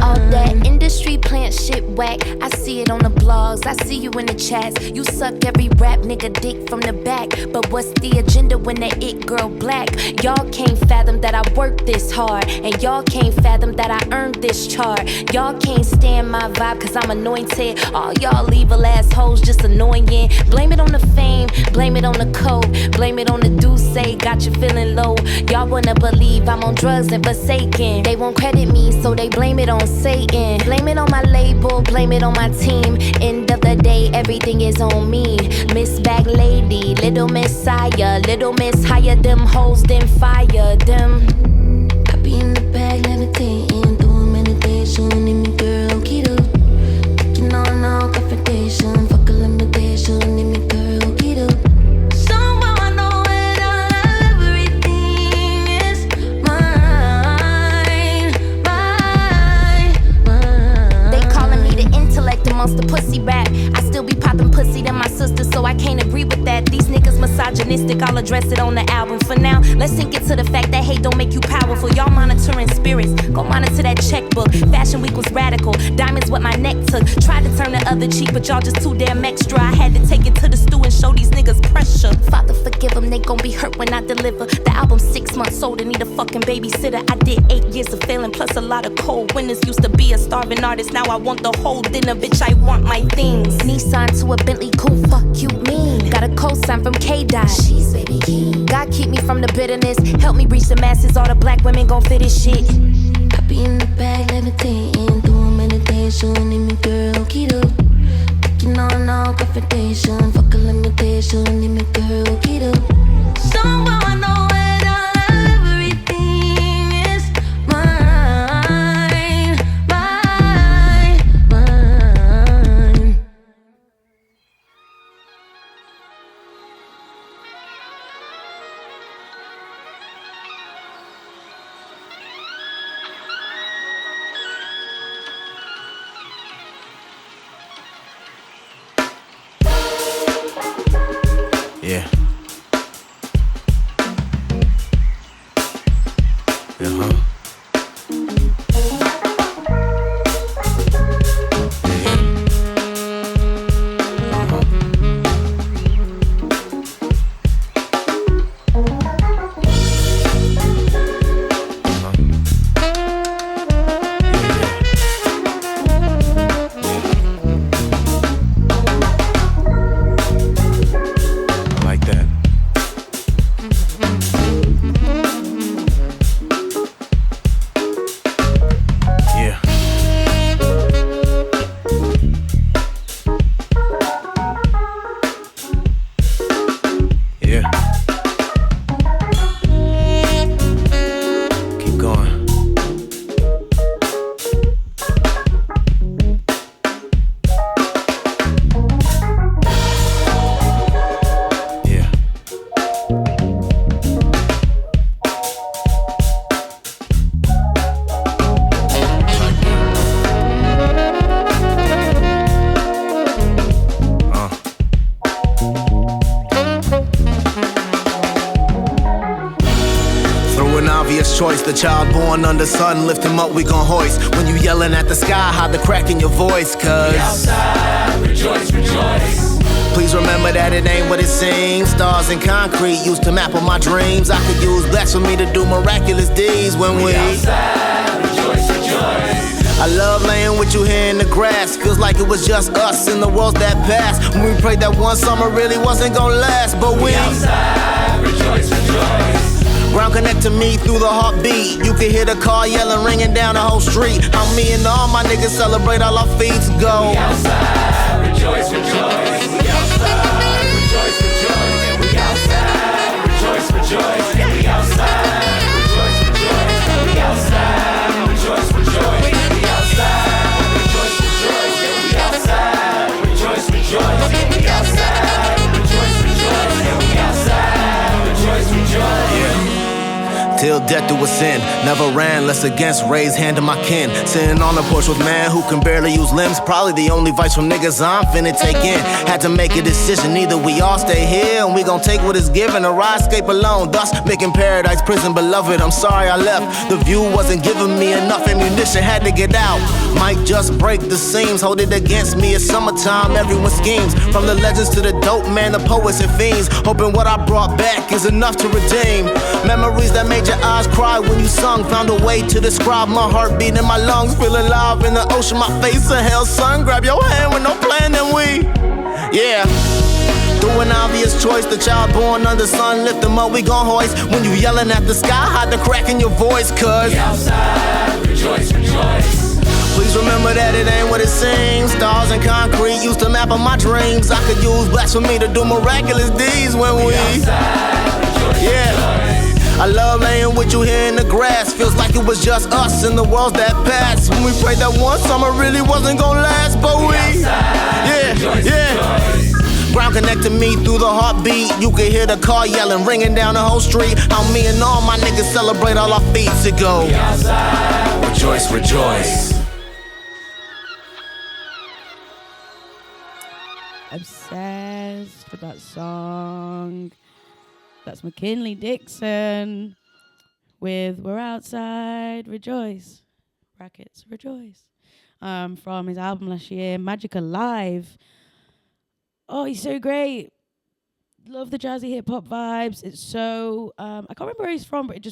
All that industry plant shit whack. I see it on the blogs, I see you in the chats. You suck every rap nigga dick from the back. But what's the agenda when that it girl black? Y'all can't fathom that I worked this hard. And y'all can't fathom that I earned this chart. Y'all can't stand my vibe cause I'm anointed. All y'all evil assholes just annoying. Blame it on the fame, blame it on the code, blame it on the say got you feeling low. Y'all wanna believe I'm on drugs and forsaken. They won't credit me, so they blame it on Satan. Blame it on my label, blame it on my team. End of the day, everything is on me. Miss Bag Lady, Little Messiah, Little Miss higher them hoes, then fire them. I be in the bag, levitating, doing meditation, in me girl, keto. Taking on all confrontation, fuck a limitation, in me girl, keto. Amongst the pussy rap, I still be popping pussy to my sister, so I can't agree with that. These niggas misogynistic, I'll address it on the album. For now, let's sink it to the fact that hate don't make you powerful. Y'all monitoring spirits, go monitor that checkbook. Fashion week was radical, diamonds what my neck took. Tried to turn the other cheek, but y'all just too damn extra. I had to take it to the stew and show these niggas pressure. Father forgive them, they gon' be hurt when I deliver. The album's 6 months old and need a fucking babysitter. I did 8 years of failing, plus a lot of cold winners. Used to be a starving artist, now I want the whole dinner, bitch. I want my things. Nissan to a Bentley coupe, fuck you mean. Got a cosign from K-Dot, she's baby king. God keep me from the bitterness, help me reach the masses. All the black women gon' fit this shit. I be in the bag, levitating, doing meditation, in me girl, keto. Taking on all confrontation, fuck a limitation, in me girl, keto. Somehow I know it all, everything is mine, mine, mine. Yeah. Choice, the child born under sun, lift him up, we gon' hoist. When you yelling at the sky, hide the crack in your voice, cause we outside, rejoice, rejoice. Please remember that it ain't what it seems. Stars and concrete used to map on my dreams. I could use blasphemy to do miraculous deeds when we outside, rejoice, rejoice. I love laying with you here in the grass. Feels like it was just us in the worlds that passed. When we prayed that one summer really wasn't gonna last, but we outside, rejoice, rejoice. Ground connect to me through the heartbeat. You can hear the car yelling, ringing down the whole street. How me and all my niggas celebrate, all our feet go. We outside, rejoice, rejoice. We outside, rejoice, rejoice. And we outside, rejoice, rejoice. And we outside, rejoice, rejoice. And we outside, rejoice, rejoice. We outside, rejoice, rejoice. And we outside, rejoice, rejoice. And we outside, rejoice, rejoice. And we outside, rejoice, rejoice. Yeah. till death do us end. Never ran, less against, raised hand to my kin. Sitting on the porch with man who can barely use limbs. Probably the only advice from niggas I'm finna take in. Had to make a decision, either we all stay here and we gon' take what is given, or I escape alone, thus making paradise prison. Beloved, I'm sorry I left. The view wasn't giving me enough ammunition, had to get out. Might just break the seams, hold it against me. It's summertime, everyone schemes. From the legends to the dope man, the poets and fiends. Hoping what I brought back is enough to redeem. Memories that made your eyes cry when you sung. Found a way to describe my heartbeat in my lungs. Feel alive in the ocean, my face a hell, son. Grab your hand with no plan, then we, yeah. Through an obvious choice, the child born under sun, lift them up, we gon' hoist. When you yelling at the sky, hide the crack in your voice, cause we outside, rejoice, rejoice. Please remember that it ain't what it seems. Stars and concrete used to map on my dreams. I could use blasphemy to do miraculous deeds when we outside, rejoice, yeah. I love laying with you here in the grass. Feels like it was just us in the worlds that passed. When we prayed that one summer really wasn't gonna last, but we outside, rejoice, yeah. Ground connected me through the heartbeat. You could hear the car yelling, ringing down the whole street. How me and all my niggas celebrate all our feats to go. We outside, rejoice, rejoice. Obsessed with that song. That's McKinley Dixon with We're Outside, Rejoice. Brackets, Rejoice. From his album last year, Magical Live. Oh, he's so great. Love the jazzy hip hop vibes. It's so, I can't remember where he's from, but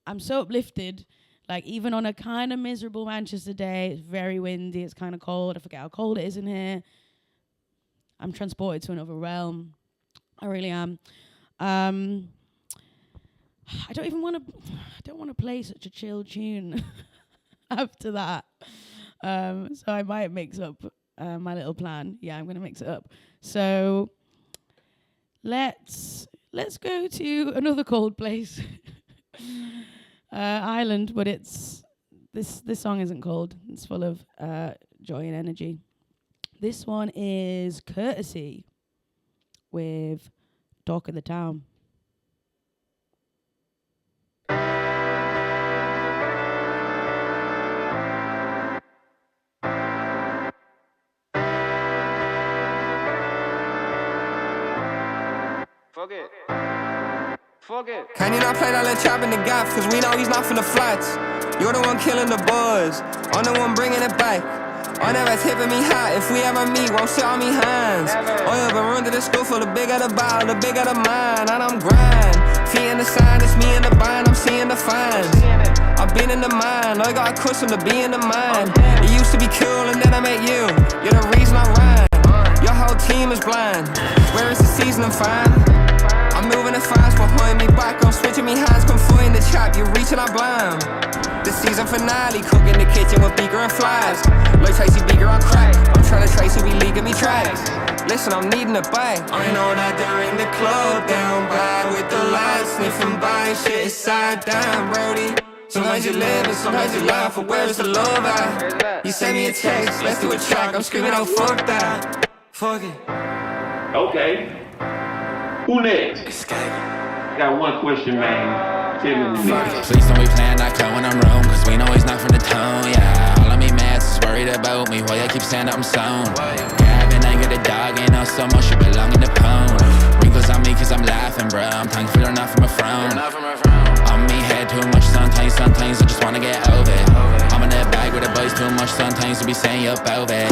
I'm so uplifted. Like, even on a kind of miserable Manchester day, it's very windy, it's kind of cold. I forget how cold it is in here. I'm transported to another realm. I really am. I don't want to play such a chill tune after that. So I might mix up my little plan. Yeah, I'm gonna mix it up. So let's go to another cold place, Ireland. But it's this song isn't cold. It's full of joy and energy. This one is Courtesy with Talk of the Town. Fuck it. Can you not play that little chap in the gaps? Cause we know he's not from the flats. You're the one killing the buzz, I'm the one bringing it back. I never tipping me hot, if we ever meet, won't sit on me hands. I up and run to the school for the bigger the bottle, the bigger the mine, and I'm grind. Feet in the sign, it's me in the bind, I'm seeing the fines. I've been in the mind, I got accustomed to being the mind. It used to be cool and then I met you, you're the reason I ran. Your whole team is blind, where is the season I'm fine? I'm moving it fast behind me back, I'm switching me hands, come find the chap, you're reaching our blind. The season finale, cooking the kitchen with beaker and flask. Like Tracy Beaker on crack, I'm trying to trace who be leaking me tracks. Listen, I'm needing a bite. I know that they're in the club, down by with the lights, sniffing by, shit is side down, Brody. Sometimes you live and sometimes you laugh, but where's the love at? You send me a text, let's do a track, I'm screaming out fuck that. Fuck it. Okay. Who next? Got one question, man. Please don't be playing that clown when I'm wrong, cause we know he's not from the town, yeah. All of me mates is worried about me, why I keep saying that I'm sound. Yeah, I've been angry, the dog ain't not so much, you belong in the pound. Wrinkles on me cause I'm laughing, bro, I'm thankful they're not from a frown. On me head too much sometimes I just wanna get out of it. I'm in that bag with the boys too much sometimes to be saying you're about it.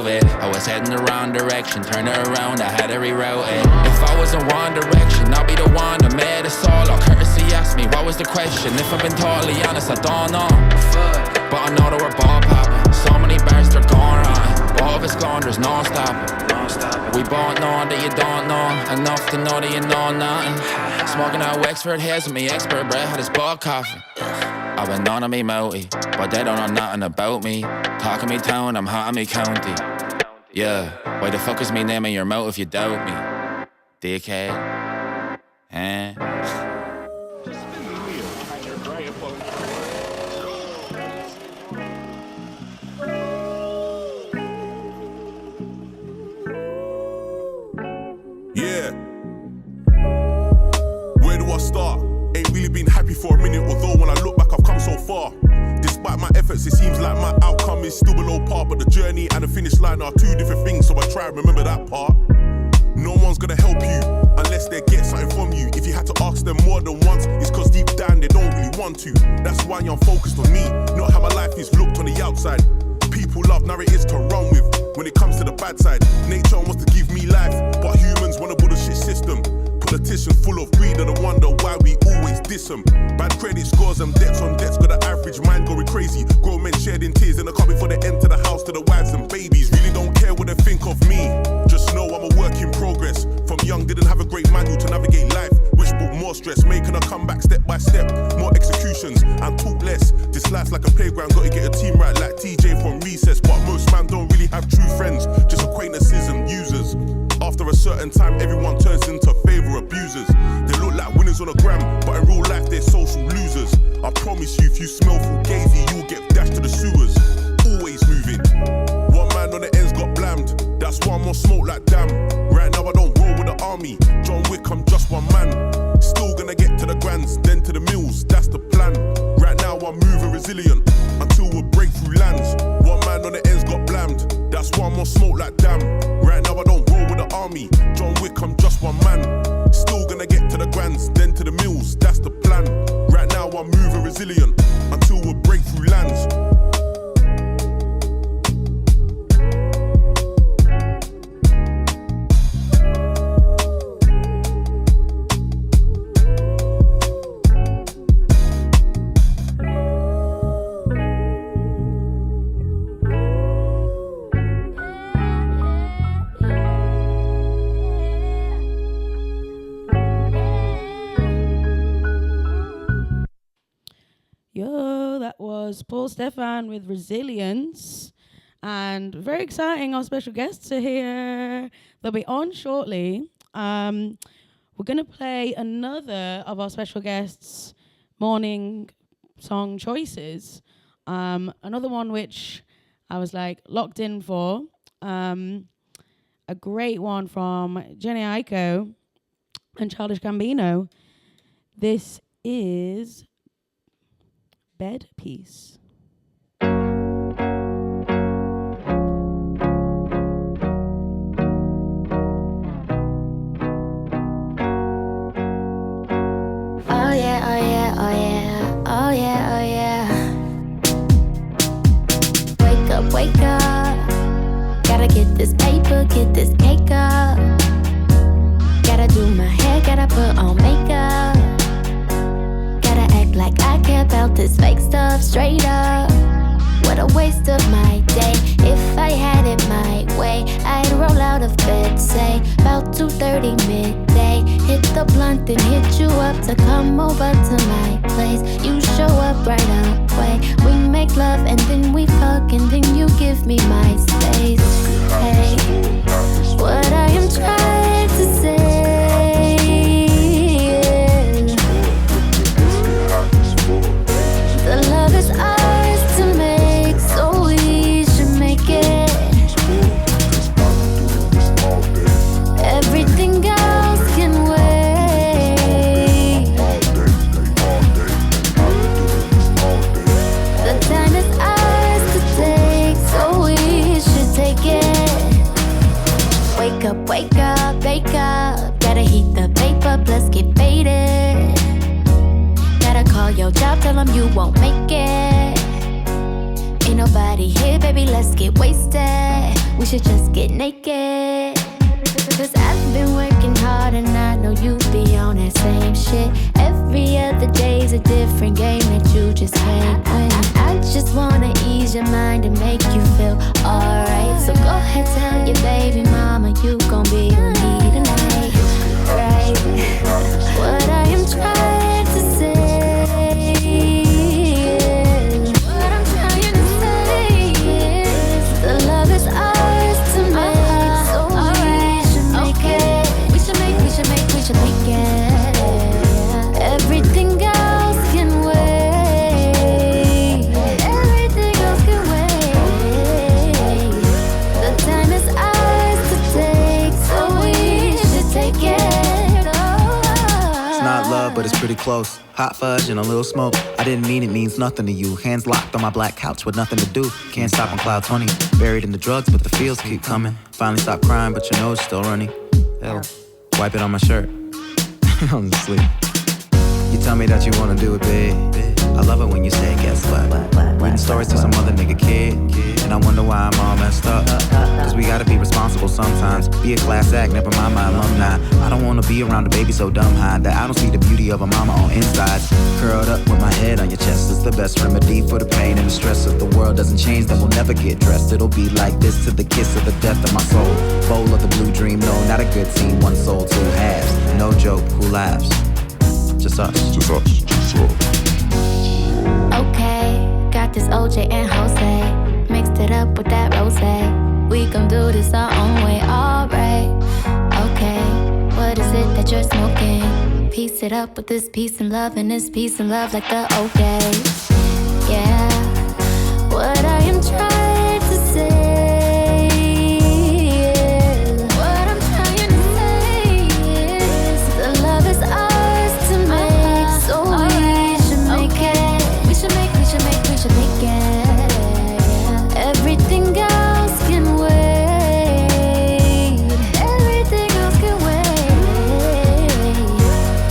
I was heading the wrong direction, turn it around, I had to reroute it. If I was in one direction, I'll be the one that made us all. Or courtesy asked me, what was the question? If I've been totally honest, I don't know. But I know that we're ball popping, so many bars they're gone rotten. All of it's gone, there's no stopping. We both know that you don't know enough to know that you know nothing. Smoking out Wexford haze with me expert breath, had his ball coughing. I've been on me mouty, but they don't know nothing about me. Talking me town, I'm hot on me county. Yeah, why the fuck is me name in your mouth if you doubt me? Dickhead. Yeah. been happy for a minute, although when I look back I've come so far. Despite my efforts, it seems like my outcome is still below par, but the journey and the finish line are two different things, so I try and remember that part. No one's gonna help you unless they get something from you. If you had to ask them more than once, it's cause deep down they don't really want to. That's why I'm focused on me, not how my life is looked on the outside. People love narratives to run with when it comes to the bad side. Nature wants to give me life, but humans want to build a shit system. Politicians full of greed and I wonder why we always diss them. Bad credit scores and debts on debts, got the average mind going crazy. Grown men shedding tears in the car before they enter the house to the wives and babies. Really don't care what they think of me, just know I'm a work in progress. From young didn't have a great manual to navigate life, which brought more stress, making a comeback step by step. More executions and talk less. This life's like a playground, gotta get a team right like TJ from recess. But most man don't really have true friends, just acquaintances and users. After a certain time, everyone turns into favour abusers. They look like winners on a gram, but in real life they're social losers. I promise you, if you smell fugazi, you'll get dashed to the sewers. Always moving. One man on the ends got blammed, that's why I'm on smoke like damn. Right now I don't roll with the army, John Wick, I'm just one man. Still gonna get to the grands, then to the mills, that's the plan. Right now I'm moving resilient, until we break through lands. One man on the ends got blammed, that's why I'm on smoke like damn. Right now I don't roll with the army, John Wick, I'm just one man. Still gonna get to the grands, then to the mills, that's the plan. Right now I'm moving resilient, until we break through lands. Paul Stefan with Resilience, and very exciting. Our special guests are here. They'll be on shortly. We're going to play another of our special guests' morning song choices. Another one which I was like locked in for. A great one from Jenny Aiko and Childish Gambino. This is Bed Piece. Wake up, gotta get this paper, get this cake up. Gotta do my hair, gotta put on makeup. Gotta act like I care about this fake stuff, straight up. What a waste of my day. If I had it my way, I'd roll out of bed, say about 2:30 midday. Hit the blunt and hit you up to come over to my place. You show up right away. We make love and then we fuck and then you give me my space. Hey, what I am trying to say is the love is ours to make, so we should make it. Everything else can wait. The time is ours to take, so we should take it. Wake up, wake up. Gotta heat the paper, plus get faded. Gotta call your job, tell them you won't make it. Ain't nobody here, baby, let's get wasted. We should just get naked. Cause I've been working hard and I know you be on that same shit. Every other day's a different game that you just can't win. I just wanna ease your mind and make you feel alright. So go ahead, tell your baby mama you gon' be with me tonight, right? What I am trying to say is, what I'm trying to say is, the love is ours to make, so we should make it. Everything else can wait. Everything else can wait. The time is ours to take, so pretty close. Hot fudge and a little smoke. I didn't mean it means nothing to you. Hands locked on my black couch with nothing to do. Can't stop on cloud 20. Buried in the drugs, but the feels keep coming. Finally stop crying, but your nose still runny. Hell, wipe it on my shirt. I'm asleep. You tell me that you wanna do it big. I love it when you say, guess what? Reading stories to some other nigga kid. And I wonder why I'm all messed up. Cause we gotta be responsible sometimes. Be a class act, never mind my alumni. I don't wanna be around a baby so dumb high that I don't see the beauty of a mama on insides. Curled up with my head on your chest is the best remedy for the pain and the stress. If the world doesn't change, then we'll never get dressed. It'll be like this to the kiss of the death of my soul. Bowl of the blue dream, no, not a good team. One soul, two halves. No joke, who laughs? Just us. Just us. Just us. Okay, got this OJ and Jose. Mixed it up with that rosé. We gon' do this our own way, alright. Okay, what is it that you're smoking? Piece it up with this peace and love, and this peace and love like the okay. Yeah, what I am trying to say is, what I'm trying to say is, the love is ours to make, so we should make it. We should make it. Everything else can wait. Everything else can wait.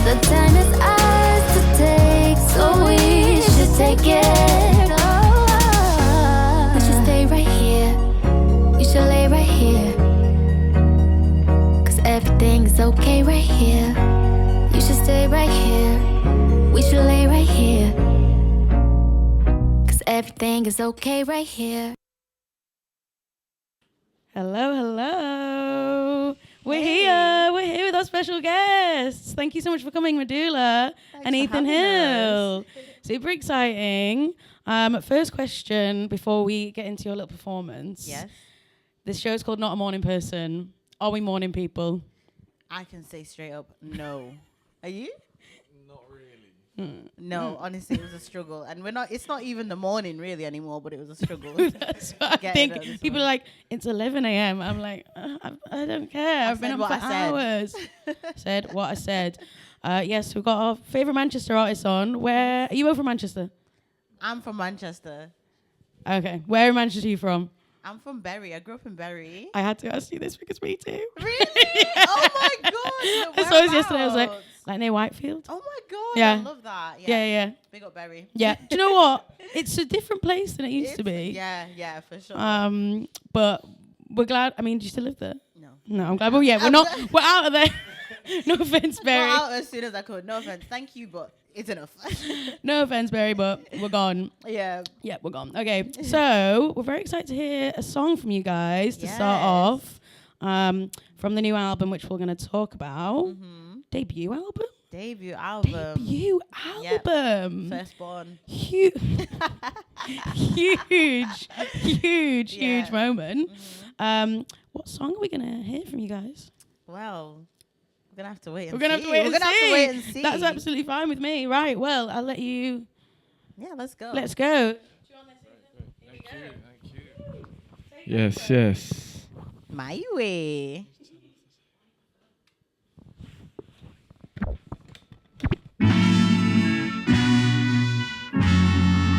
The time is ours to take, so we should take it. We should stay right here. We should lay right here. Cause everything is okay right here. You should stay right here. We should lay right here. Cause everything is okay right here. Hello. We're here with our special guests. Thank you so much for coming, Meduulla and Ethan Hill. Super exciting. First question before we get into your little performance. Yes. This show is called Not a Morning Person. Are we morning people? I can say straight up, no. Are you? Mm. No, honestly, it was a struggle, and it's not even the morning really anymore, but it was a struggle. That's what I think. People are like, it's 11 a.m. I'm like, I don't care. I've been up for hours. Said what I said. Yes, we've got our favourite Manchester artist on. Where are you over from Manchester? I'm from Manchester. Okay. Where in Manchester are you from? I'm from Bury. I grew up in Bury. I had to ask you this because me too. Really? Oh my God. I saw it yesterday. I was like near Whitefield. Oh my God. Yeah. I love that. Yeah. Big up Bury. Yeah. Do you know what? It's a different place than it used to be. Yeah, for sure. But we're glad. I mean, do you still live there? No, I'm glad. Well, yeah, we're out of there. No offense, Barry. Got out as soon as I could. No offense. Thank you, but it's enough. No offense, Barry, but we're gone. Yeah, we're gone. Okay, so we're very excited to hear a song from you guys to start off from the new album, which we're going to talk about. Mm-hmm. Debut album. Yep. Firstborn. Huge moment. Mm-hmm. What song are we going to hear from you guys? Well, we're going to have to wait and see. We're going to have to wait and see. That's absolutely fine with me. Right, well, I'll let you... Yeah, let's go. Let's go. Thank you. Yes. My way.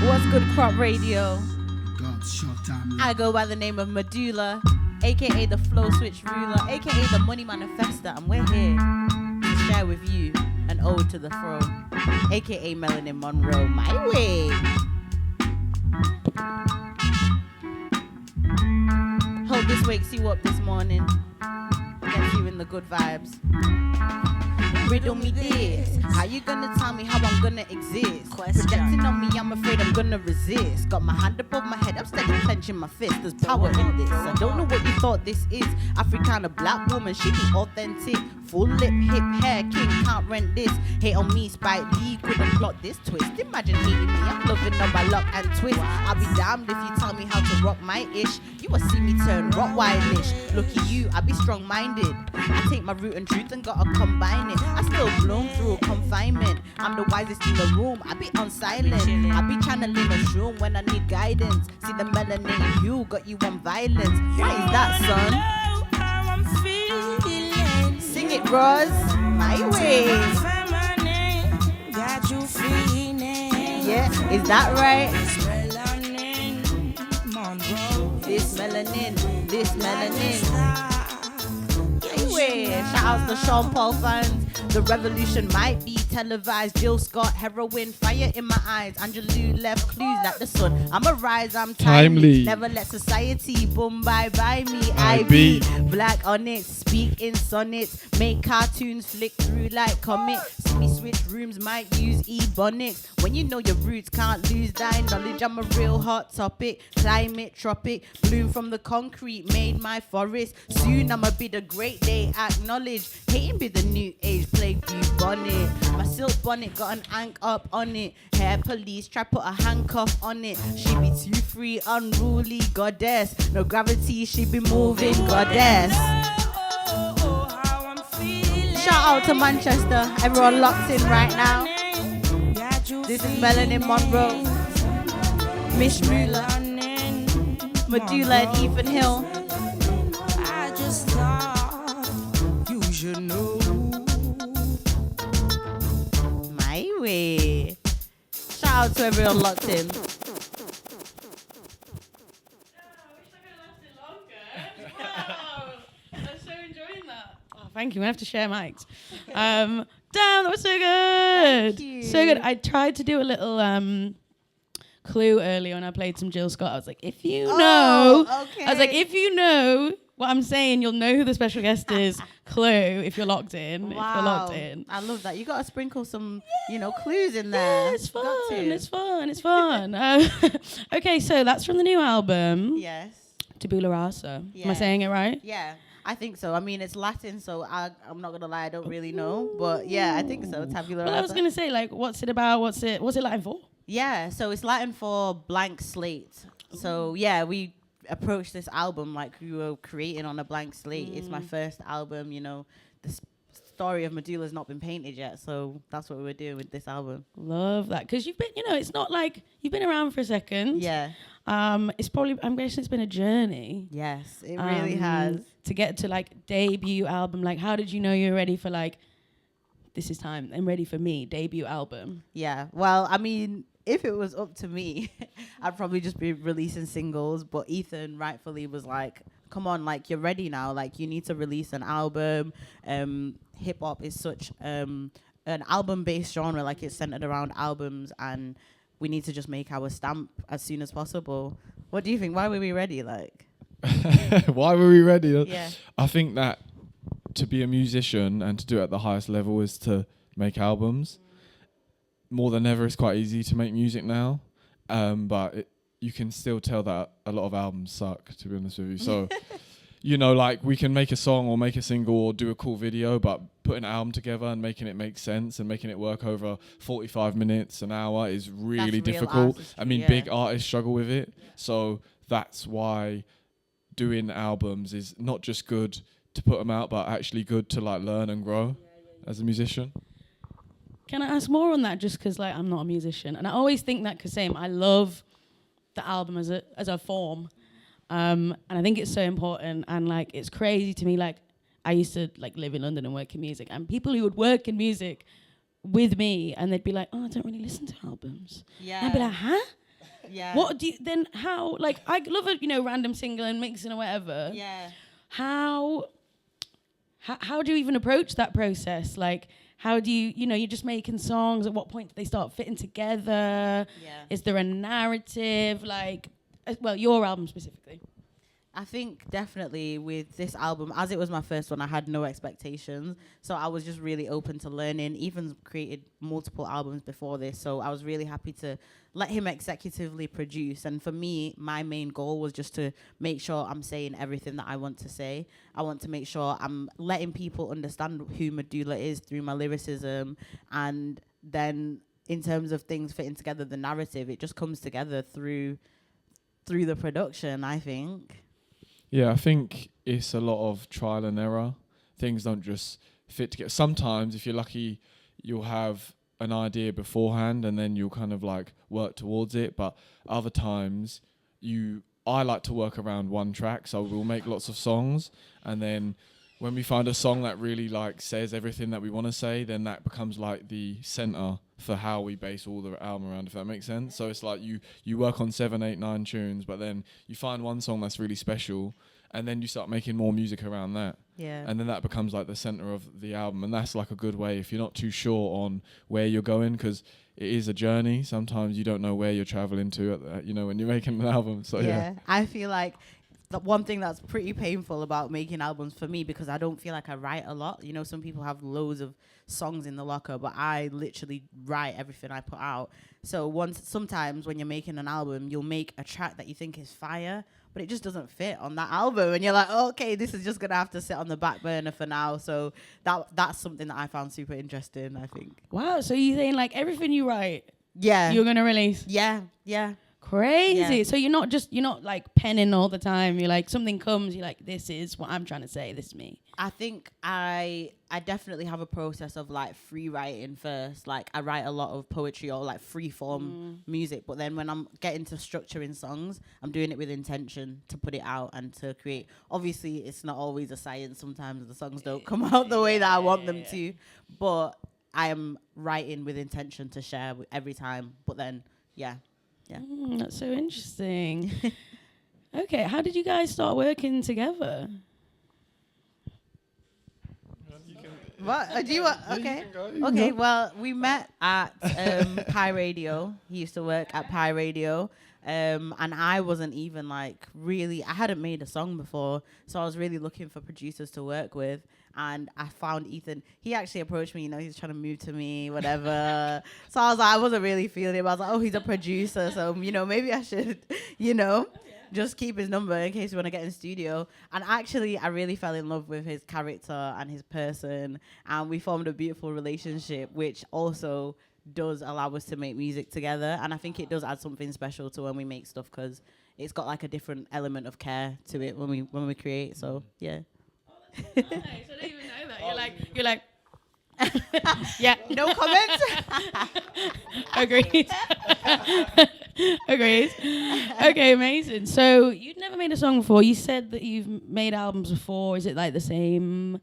What's good, Crop Radio? I go by the name of Meduulla, aka the Flow Switch Ruler, aka the Money Manifester, and we're here to share with you an ode to the throne, aka Melanin Monroe. My way. Hope this wakes you up this morning, gets you in the good vibes. Riddle me this. How you gonna tell me how I'm gonna exist? Projecting on me, I'm afraid I'm gonna resist. Got my hand above my head, I'm steady clenching my fist. There's power in this. I don't know what you thought this is. Africana black woman, she be authentic. Full lip, hip, hair, king, can't rent this. Hate on me, Spike Lee couldn't plot this twist. Imagine hating me, I'm loving on my luck and twist. I'll be damned if you tell me how to rock my ish. You will see me turn Rottweilish. Look at you, I be strong-minded. I take my root and truth and gotta combine it. I still bloom through confinement. I'm the wisest in the room, I be on silent. I be channeling a shroom when I need guidance. See the melanin hue got you on violence. Why is that, son? Sing it, Roz. My way. Yeah, is that right? Monroe. This melanin. Anyway, shout out to Sean Paul fans. The revolution might be televised. Jill Scott, heroin, fire in my eyes. Angelou left clues like the sun. I'ma rise, I'm timely. Never let society boom by me. I be black on it, speak in sonnets. Make cartoons flick through like comets. See me switch rooms, might use ebonics. When you know your roots, can't lose thy knowledge. I'm a real hot topic. Climate tropic, bloom from the concrete, made my forest. Soon I'ma be the great day acknowledge. Hating be the new age, play bubonic. My silk bonnet got an ank up on it. Hair police try put a handcuff on it. She be too free, unruly goddess. No gravity, she be moving goddess. Shout out to Manchester, everyone locked in right now. This is Melanin Monroe, Miss Meduulla, Meduulla Ethan Hill. I just thought you should know. My way. Shout out to everyone locked in. Thank you. We have to share mics. Damn, that was so good. Thank you. So good. I tried to do a little clue earlier when I played some Jill Scott. I was like, if you know, okay. I was like, if you know what I'm saying, you'll know who the special guest is. Clue if you're locked in. Wow. If you're locked in. I love that. You got to sprinkle some, clues in there. Yeah, it's fun. It's fun. Okay, so that's from the new album. Yes. Tabula Rasa. Yeah. Am I saying it right? Yeah, I think so. I mean, it's Latin, so I'm not gonna lie, I don't really know, but yeah, I think so. Tabula Well, rasa. I was gonna say, like, what's it about? What's it Latin for? Yeah, so it's Latin for blank slate. So yeah, we approached this album like we were creating on a blank slate. It's my first album. The story of Meduulla has not been painted yet, so that's what we were doing with this album. Love that, because you've been, it's not like you've been around for a second. Yeah. It's probably, I'm guessing it's been a journey. Yes, it really has. To get to like debut album, like how did you know you were ready for like, this is time, I'm ready for me, debut album? Yeah, well, I mean, if it was up to me, I'd probably just be releasing singles, but Ethan rightfully was like, come on, like you're ready now, like you need to release an album. Hip hop is such an album based genre, like it's centered around albums, and we need to just make our stamp as soon as possible. What do you think? Why were we ready? Like, why were we ready? Yeah. I think that to be a musician and to do it at the highest level is to make albums. More than ever, it's quite easy to make music now, but you can still tell that a lot of albums suck, to be honest with you. So, like we can make a song or make a single or do a cool video, but putting an album together and making it make sense and making it work over 45 minutes, an hour is really difficult. I mean, big artists struggle with it. Yeah. So that's why doing albums is not just good to put them out, but actually good to like learn and grow as a musician. Can I ask more on that? Just because like I'm not a musician, and I always think that because I love the album as a form, and I think it's so important. And like it's crazy to me. Like I used to like live in London and work in music, and people who would work in music with me, and they'd be like, "Oh, I don't really listen to albums." Yeah. And I'd be like, "Huh? Yeah. What do you then? How? Like I love a random single and mixing or whatever. Yeah. How do you even approach that process? Like, how do you, you're just making songs. At what point do they start fitting together? Yeah. Is there a narrative? Like, well, your album specifically. I think definitely with this album, as it was my first one, I had no expectations. So I was just really open to learning. Ethan's created multiple albums before this, so I was really happy to let him executively produce. And for me, my main goal was just to make sure I'm saying everything that I want to say. I want to make sure I'm letting people understand who Meduulla is through my lyricism. And then in terms of things fitting together, the narrative, it just comes together through the production, I think. Yeah, I think it's a lot of trial and error. Things don't just fit together. Sometimes, if you're lucky, you'll have an idea beforehand and then you'll kind of like work towards it. But other times, I like to work around one track. So we'll make lots of songs and then when we find a song that really like says everything that we want to say, then that becomes like the center for how we base all the album around, if that makes sense. So it's like you work on 7, 8, 9 tunes, but then you find one song that's really special, and then you start making more music around that. Yeah. And then that becomes like the center of the album, and that's like a good way if you're not too sure on where you're going, because it is a journey. Sometimes you don't know where you're traveling to when you're making an album. So yeah. I feel like the one thing that's pretty painful about making albums for me, because I don't feel like I write a lot. You know, some people have loads of songs in the locker, but I literally write everything I put out. So sometimes when you're making an album, you'll make a track that you think is fire, but it just doesn't fit on that album, and you're like, okay, this is just gonna have to sit on the back burner for now. So that's something that I found super interesting, I think. Wow, so you saying like everything you write, yeah, you're gonna release? Yeah. Crazy. Yeah. So you're not like penning all the time. You're like, something comes, you're like, this is what I'm trying to say, this is me. I think I definitely have a process of like free writing first. Like I write a lot of poetry or like free form music, but then when I'm getting to structuring songs, I'm doing it with intention to put it out and to create. Obviously, it's not always a science. Sometimes the songs don't come out the way that I want them to, but I am writing with intention to share every time. But then, yeah. That's so interesting. Okay, how did you guys start working together? What? Do you want? Okay. Okay. Well, we met at Pi Radio. He used to work at Pi Radio. And I wasn't even like really, I hadn't made a song before. So I was really looking for producers to work with. And I found Ethan. He actually approached me, he's trying to move to me, whatever. So I was like, I wasn't really feeling it. But I was like, oh, he's a producer. So, maybe I should, just keep his number in case we want to get in studio. And actually, I really fell in love with his character and his person. And we formed a beautiful relationship, which also does allow us to make music together. And I think it does add something special to when we make stuff, because it's got like a different element of care to it when we create. So, yeah. Nice. I didn't even know that. You're like, yeah. No comments. Agreed. Agreed. Okay, amazing. So you'd never made a song before. You said that you've made albums before. Is it like the same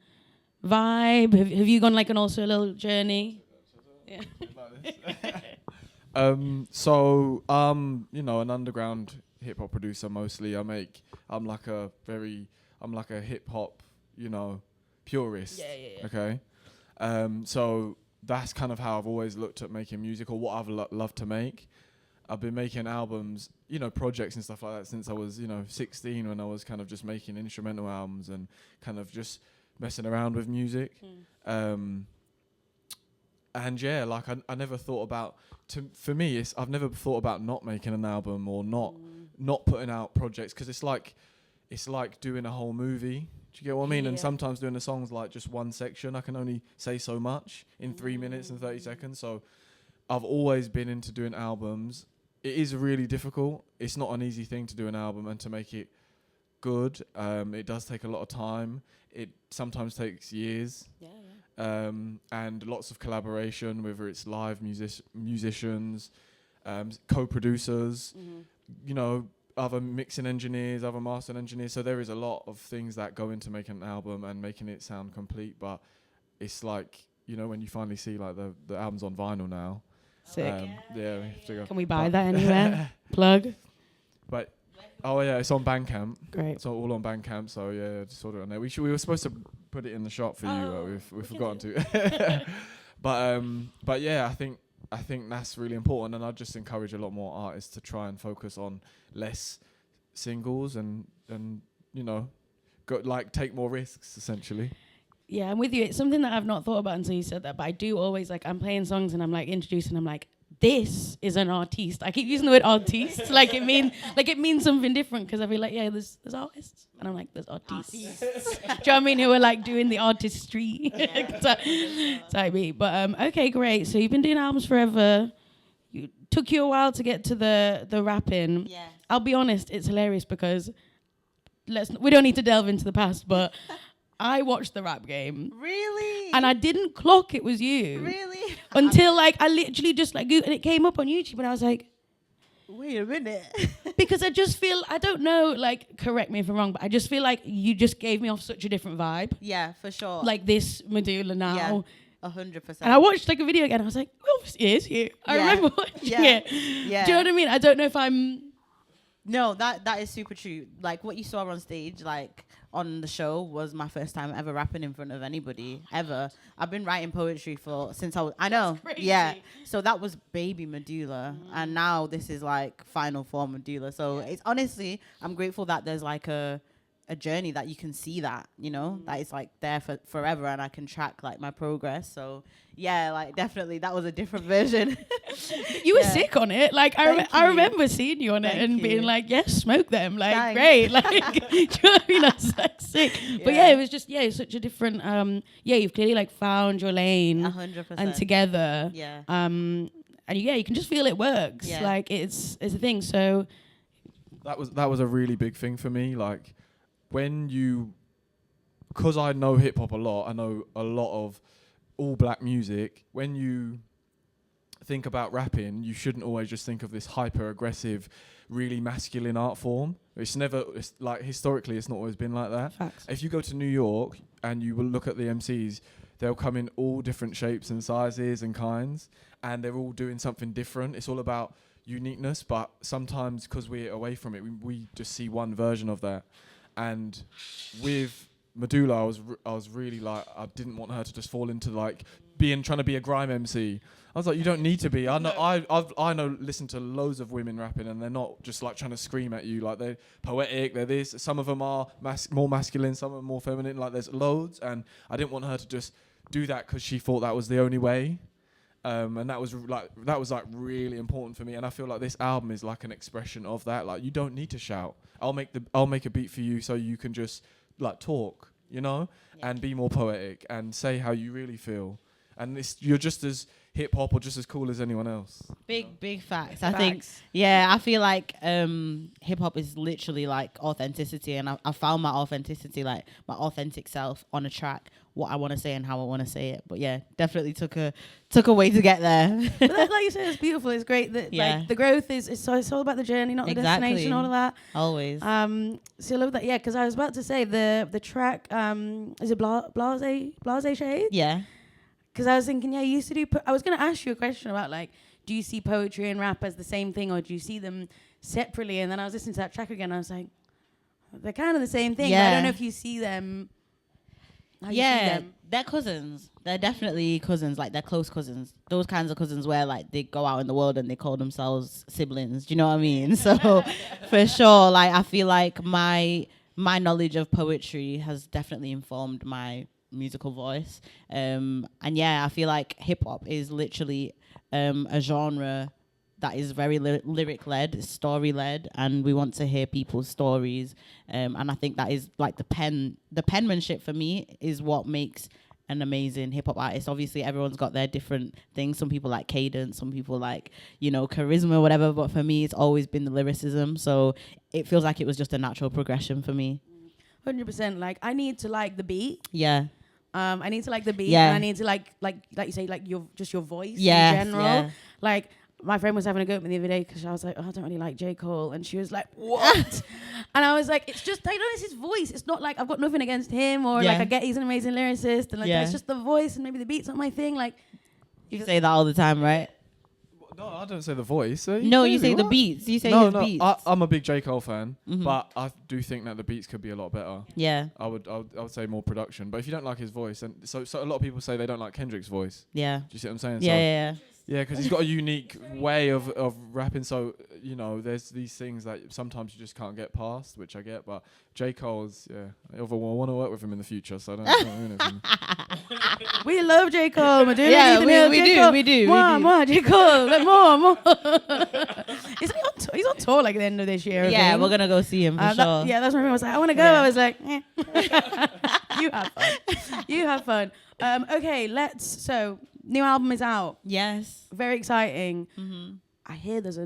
vibe? Have you gone like an also a little journey? Yeah. An underground hip hop producer mostly. I'm like a hip hop, purist. Yeah. Okay. So that's kind of how I've always looked at making music, or what I've loved to make. I've been making albums, projects and stuff like that since I was, 16, when I was kind of just making instrumental albums and kind of just messing around with music. And yeah, like I never thought about, for me, I've never thought about not making an album or not putting out projects, because it's like doing a whole movie. Do you get what I mean? Yeah. And sometimes doing the songs like just one section, I can only say so much in 3 minutes and 30 seconds. So I've always been into doing albums. It is really difficult. It's not an easy thing to do an album and to make it good. It does take a lot of time. It sometimes takes years. And lots of collaboration, whether it's live musicians, co-producers, other mixing engineers, other mastering engineers. So there is a lot of things that go into making an album and making it sound complete. But it's like, when you finally see like the album's on vinyl now. Sick. We have to go. Can we buy that anywhere? Plug. But it's on Bandcamp. Great. It's all on Bandcamp. So yeah, just order it on there. We were supposed to put it in the shop for you. We've forgotten to. But yeah, I think that's really important, and I just encourage a lot more artists to try and focus on less singles and take more risks, essentially. Yeah, I'm with you. It's something that I've not thought about until you said that, but I do always I'm playing songs and I'm introducing, I'm like, this is an artiste. I keep using the word artiste, it means something different, because I feel like, there's artists, and I'm like, there's artistes. Do you know what I mean? Who are doing the artistry. Type me. But okay, great. So you've been doing albums forever. It took you a while to get to the rapping. Yeah. I'll be honest, it's hilarious because we don't need to delve into the past, but I watched the Rap Game. Really? And I didn't clock it was you. Really? Until I literally just Googled, and it came up on YouTube, and I was like, wait a minute. Because I just feel, I don't know, like, correct me if I'm wrong, but I just feel like you just gave me off such a different vibe. Yeah, for sure. Like this Meduulla now. Yeah, 100%. And I watched like a video again. I was like, well, obviously it is you. I remember watching it. Yeah. Do you know what I mean? I don't know if I'm... No, that is super true. Like what you saw on stage, like on the show, was my first time ever rapping in front of anybody ever. I've been writing poetry since I was. I know. Yeah. So that was baby Meduulla, and now this is like final form Meduulla. So it's honestly, I'm grateful that there's like a journey that you can see that, you know, that is like there for forever, and I can track like my progress. So yeah, like definitely that was a different version. You were sick on it. Like I remember seeing you on it and being like, yes, smoke them. Like great. Like do you know what I mean? I was like sick. But yeah, it was just it's such a different you've clearly like found your lane 100%. and together. Yeah. And you can just feel it works. Yeah. Like it's a thing. So that was a really big thing for me. Like because I know hip hop a lot, I know a lot of all black music. When you think about rapping, you shouldn't always just think of this hyper aggressive, really masculine art form. It's like historically, it's not always been like that. Facts. If you go to New York and you will look at the MCs, they'll come in all different shapes and sizes and kinds, and they're all doing something different. It's all about uniqueness, but sometimes because we're away from it, we just see one version of that. And with Meduulla, I was really like, I didn't want her to just fall into like trying to be a grime MC. I was like, you don't need to be. I know, listen to loads of women rapping, and they're not just like trying to scream at you. Like they're poetic. They're this. Some of them are more masculine. Some are more feminine. Like there's loads, and I didn't want her to just do that because she thought that was the only way. And that was really important for me, and I feel like this album is like an expression of that. Like you don't need to shout. I'll make a beat for you so you can just like talk, you know, and be more poetic and say how you really feel. And you're just as hip hop or just as cool as anyone else. Big facts. I think, I feel like hip hop is literally like authenticity, and I found my authenticity, like my authentic self on a track, what I want to say and how I want to say it. But yeah, definitely took a way to get there. But like you said, it's beautiful. It's great that like the growth it's all about the journey, not the destination, all of that. Always. So I love that. Yeah, because I was about to say the track is it Blase Shade? Yeah. Because I was thinking, you used to do. I was going to ask you a question about like, do you see poetry and rap as the same thing, or do you see them separately? And then I was listening to that track again. I was like, they're kind of the same thing. Yeah. But I don't know if you see them. How you see them. They're cousins. They're definitely cousins. Like they're close cousins. Those kinds of cousins where like they go out in the world and they call themselves siblings. Do you know what I mean? So for sure, like I feel like my knowledge of poetry has definitely informed my musical voice, and I feel like hip hop is literally a genre that is very lyric led, story led, and we want to hear people's stories, and I think that is like the penmanship for me is what makes an amazing hip hop artist. Obviously everyone's got their different things. Some people like cadence, some people like, you know, charisma, whatever, but for me it's always been the lyricism, so it feels like it was just a natural progression for me. 100%. Like I need to like the beat. Yeah. I need to like the beat, Yeah. and I need to like you say, like your voice Yes, in general. yeah. Like my friend was having a go at me the other day because I was like, I don't really like J. Cole, and she was like, what? And I was like, it's just, I know it's his voice. It's not like I've got nothing against him, or like I get he's an amazing lyricist, and like it's just the voice, and maybe the beat's not my thing. Like you say that all the time, right? No, I don't say the voice. No, you say the beats. You say his beats. I'm a big J. Cole fan, but I do think that the beats could be a lot better. Yeah. I would say more production. But if you don't like his voice, and so a lot of people say they don't like Kendrick's voice. Yeah. Do you see what I'm saying? Yeah. Yeah, because he's got a unique way of rapping. So, you know, there's these things that sometimes you just can't get past, which I get. But J. Cole's, I want to work with him in the future, so I don't know anything. We love J. Cole. Meduulla Ethan Hill, we do. More, J. Cole, like more. Isn't he on tour? He's on tour like at the end of this year. Yeah, we're going to go see him for sure. That's my friend was like, I want to go. I was like, You have fun. Okay, so new album is out. Yes. Very exciting. Mm-hmm. I hear there's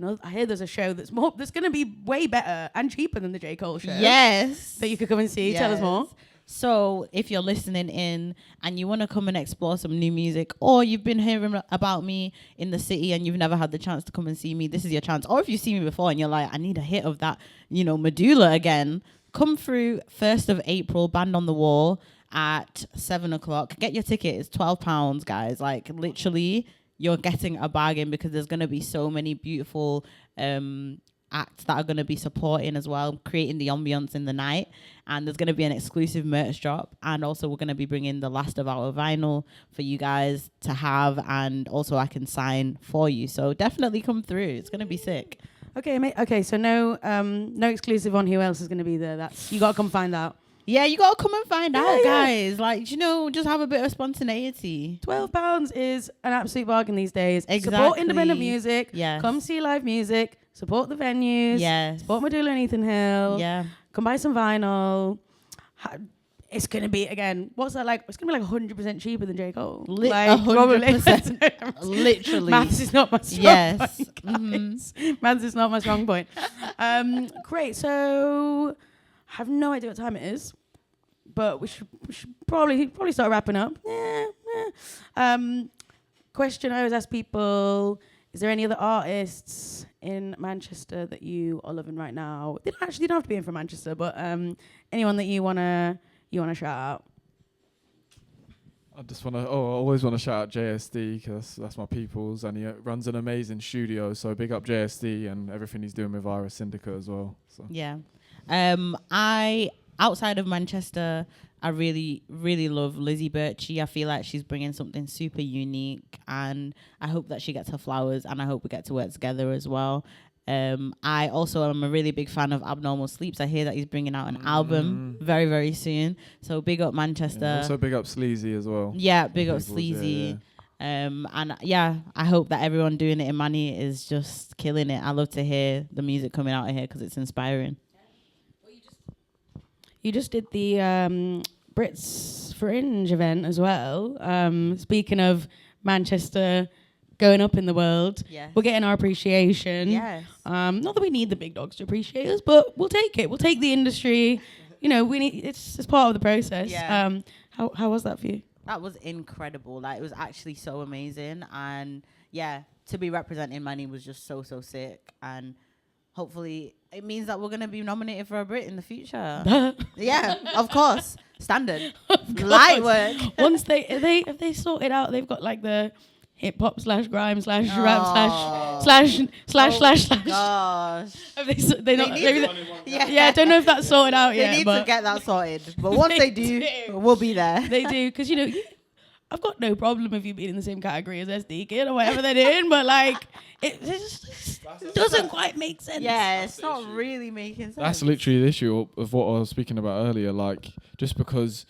a show that's going to be way better and cheaper than the J. Cole show. Yes. That you could come and see. Yes. Tell us more. So if you're listening in and you want to come and explore some new music, or you've been hearing about me in the city and you've never had the chance to come and see me, this is your chance. Or if you've seen me before and you're like, I need a hit of that, Meduulla again, come through 1st of April, Band on the Wall at 7:00. Get your ticket. It's £12, guys. Like, literally, you're getting a bargain because there's going to be so many beautiful acts that are going to be supporting as well, creating the ambience in the night. And there's going to be an exclusive merch drop. And also we're going to be bringing the last of our vinyl for you guys to have. And also I can sign for you. So definitely come through. It's going to be sick. Okay, mate. Okay, so no exclusive on who else is going to be there. That's you got to come find out. Yeah, you got to come and find out, guys. Like, just have a bit of spontaneity. £12 is an absolute bargain these days. Exactly. Support independent music. Yes. Come see live music. Support the venues. Yes. Support Meduulla Ethan Hill. Yeah. Come buy some vinyl. It's going to be, again, what's that like? It's going to be like 100% cheaper than J. Cole. 100%. Literally. Maths is not my strong point, guys. Maths is not my strong point. Great. So I have no idea what time it is, but we should probably start wrapping up. Question I always ask people: is there any other artists in Manchester that you are loving right now? They don't have to be in from Manchester, but anyone that you wanna shout out? I always want to shout out JSD because that's my people's, and he runs an amazing studio. So big up JSD and everything he's doing with Iris Syndicate as well. So. Yeah. Outside of Manchester, I really, really love Lizzie Birchie. I feel like she's bringing something super unique, and I hope that she gets her flowers, and I hope we get to work together as well. I also am a really big fan of Abnormal Sleeps. I hear that he's bringing out an album very, very soon. So big up Manchester. Yeah, also big up Sleazy as well. Yeah, big up Sleazy. And I hope that everyone doing it in Manny is just killing it. I love to hear the music coming out of here because it's inspiring. You just did the Brits Fringe event as well. Speaking of Manchester going up in the world, we're getting our appreciation. Yes. Not that we need the big dogs to appreciate us, but we'll take it. We'll take the industry. We need it's part of the process. Yeah. How was that for you? That was incredible. Like, it was actually so amazing, and to be representing Manny was just so sick, and hopefully it means that we're going to be nominated for a Brit in the future. Yeah, of course. Standard. Light work. Once if they sort it out, they've got like the hip hop / grime / rap slash. Gosh. I don't know if that's sorted out yet. They need to get that sorted. But once they do, we'll be there. They do, because I've got no problem with you being in the same category as SD Kid or whatever they're doing, but like it just doesn't quite make sense. Yeah, it's not really making sense. That's literally the issue of what I was speaking about earlier. Like, just because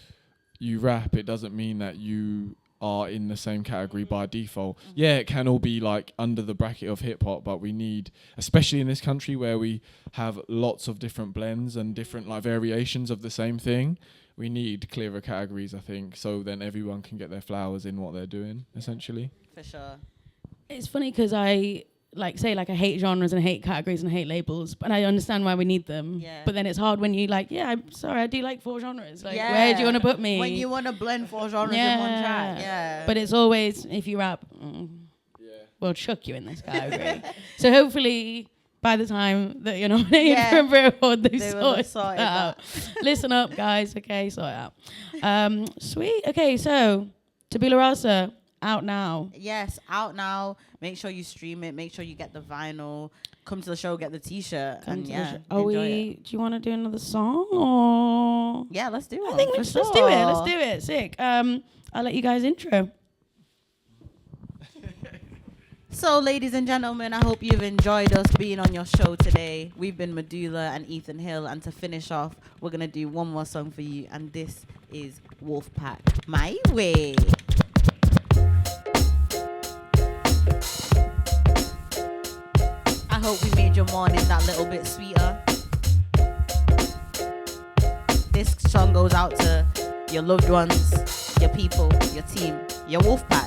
you rap, it doesn't mean that you are in the same category by default. Yeah, it can all be like under the bracket of hip hop, but we need, especially in this country where we have lots of different blends and different like variations of the same thing, we need clearer categories, I think, so then everyone can get their flowers in what they're doing, essentially. For sure. It's funny because I I hate genres and I hate categories and I hate labels, but I understand why we need them. Yeah. But then it's hard when you I'm sorry, I do like 4 genres. Like, where do you want to put me? When you want to blend 4 genres in one track. Yeah. But it's always, if you rap, we'll chuck you in this category. So hopefully by the time that you're nominated for a Brit Award, they've sorted out. Listen up, guys. Okay, sort it out. Sweet. Okay, so Tabula Rasa, out now. Yes, out now. Make sure you stream it. Make sure you get the vinyl. Come to the show, get the t-shirt. Do you want to do another song or? Yeah, let's do it. I think let's do it. Let's do it. Sick. I'll let you guys intro. So, ladies and gentlemen, I hope you've enjoyed us being on your show today. We've been Meduulla and Ethan Hill, and to finish off, we're going to do one more song for you, and this is Wolfpack, My Way. I hope we made your morning that little bit sweeter. This song goes out to your loved ones, your people, your team, your Wolfpack.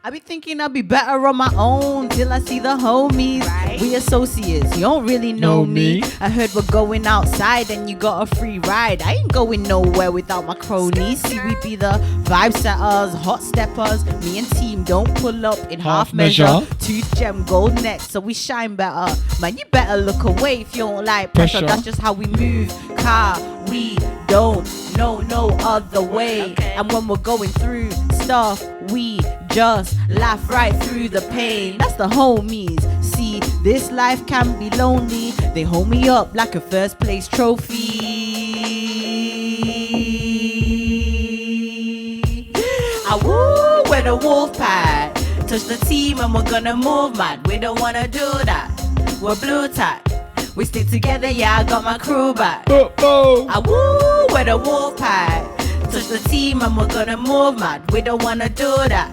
I be thinking I'll be better on my own till I see the homies. Right. We associates, you don't really know me. I heard we're going outside and you got a free ride. I ain't going nowhere without my cronies. See, we be the vibe setters, hot steppers. Me and team don't pull up in half measure. Tooth gem, gold neck, so we shine better. Man, you better look away if you don't like pressure. That's just how we move. Car, we don't know no other way. And when we're going through stuff, we just laugh right through the pain. That's the homies. See, this life can be lonely. They hold me up like a first place trophy. I woo with a wolf pack. Touch the team and we're gonna move mad. We don't wanna do that. We're blue tack. We stick together, yeah, I got my crew back. I woo with a wolf pack. Touch the team and we're gonna move mad. We don't wanna do that.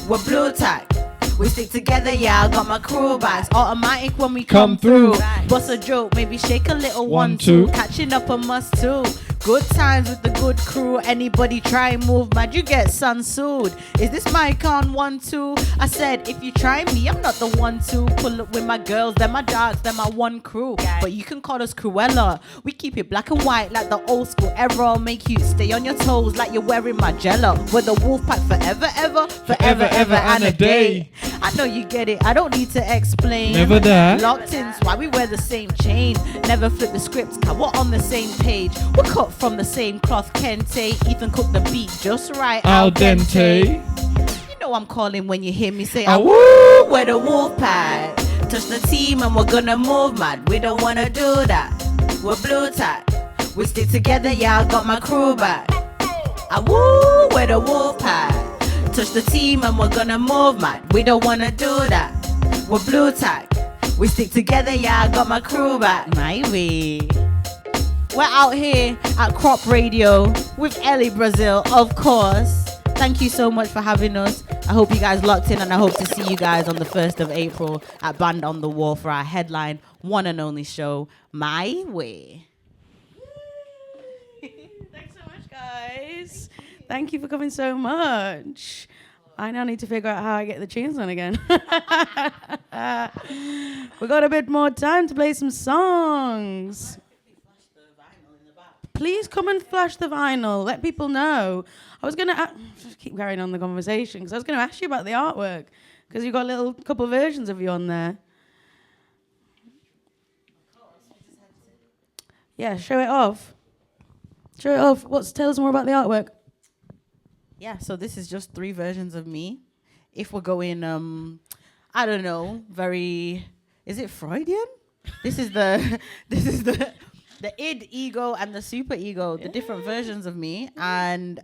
We're blue tack. We stick together, yeah, I got my crew back. Automatic when we come through. Bust a joke, maybe shake a little 1, 2. Catching up a must too. Good times with the good crew. Anybody try and move mad, you get sun-sued. Is this mic on 1, 2? I said, if you try me, I'm not the 1, 2. Pull up with my girls, they're my dogs, they're my one crew. But you can call us Cruella. We keep it black and white like the old school era. Make you stay on your toes like you're wearing Magella. We're the wolf pack forever, ever, forever, ever, and a day. I know you get it, I don't need to explain. Never that. Locked in, why we wear the same chain. Never flip the scripts, cause we're on the same page. We're cut from the same cloth, Kente. Ethan cooked the beat just right, al dente. You know I'm calling when you hear me say, I woo, we're the wolf pack. Touch the team and we're gonna move mad. We don't wanna do that. We're blue tack. We stick together, yeah, I got my crew back. I woo, we're the wolf pack. Touch the team and we're gonna move mad. We don't wanna do that. We're blue tack. We stick together, yeah, I got my crew back. My way. We're out here at Crop Radio with Ellie Brazil, of course. Thank you so much for having us. I hope you guys locked in, and I hope to see you guys on the 1st of April at Band on the Wall for our headline, one and only show, My Way. Thanks so much, guys. Thank you for coming so much. I now need to figure out how I get the tunes on again. We got a bit more time to play some songs. Please come and flash the vinyl. Let people know. I was going to just keep carrying on the conversation because I was going to ask you about the artwork because you've got a little couple versions of you on there. Yeah, show it off. Show it off. Tell us more about the artwork. Yeah, so this is just 3 versions of me. If we're going, I don't know, very, is it Freudian? This is the id ego and the super ego, the different versions of me. And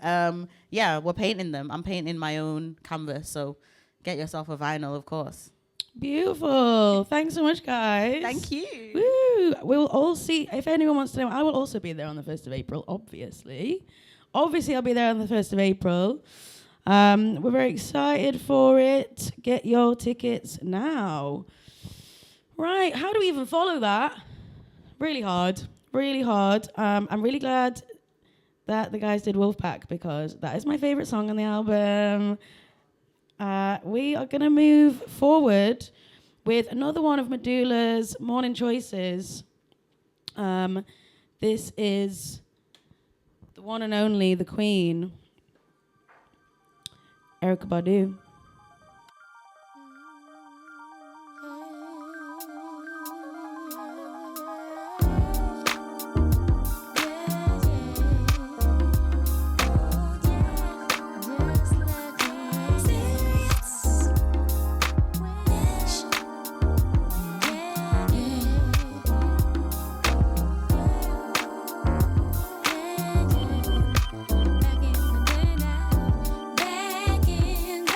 yeah, we're painting them. I'm painting my own canvas. So get yourself a vinyl, of course. Beautiful. Thanks so much, guys. Thank you. Woo. We'll all see. If anyone wants to know, I will also be there on the 1st of April, obviously. Obviously, I'll be there on the 1st of April. We're very excited for it. Get your tickets now. Right. How do we even follow that? Really hard. Really hard. I'm really glad that the guys did Wolfpack because that is my favorite song on the album. We are going to move forward with another one of Meduulla's Morning Choices. This is the one and only, the Queen, Erykah Badu. Back in the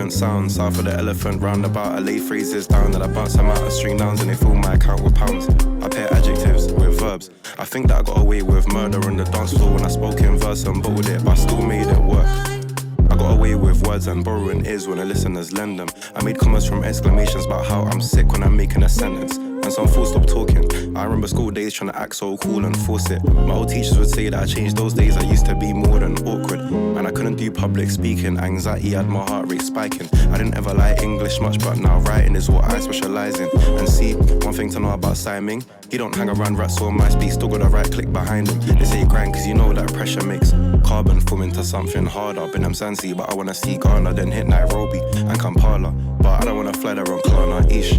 elegant sound. South of the elephant roundabout, I lay phrases down, then I bounce them out of string downs and they fill my account with pounds. I pair adjectives with verbs. I think that I got away with murder on the dance floor when I spoke in verse and bottled it, but I still made it work. I got away with words and borrowing ears when the listeners lend them. I made comments from exclamations about how I'm sick when I'm making a sentence. And some fools stop talking. I remember school days trying to act so cool and force it. My old teachers would say that I changed those days. I used to be more than awkward. And I couldn't do public speaking. Anxiety had my heart rate spiking. I didn't ever like English much, but now writing is what I specialise in. And see, one thing to know about Simon, he don't hang around rats or mice, but he still got the right click behind him. They say grind cause you know that pressure makes carbon form into something harder. Been them Sansi, but I wanna see Ghana, then hit Nairobi and Kampala. But I don't wanna fly there on Klarna, ish.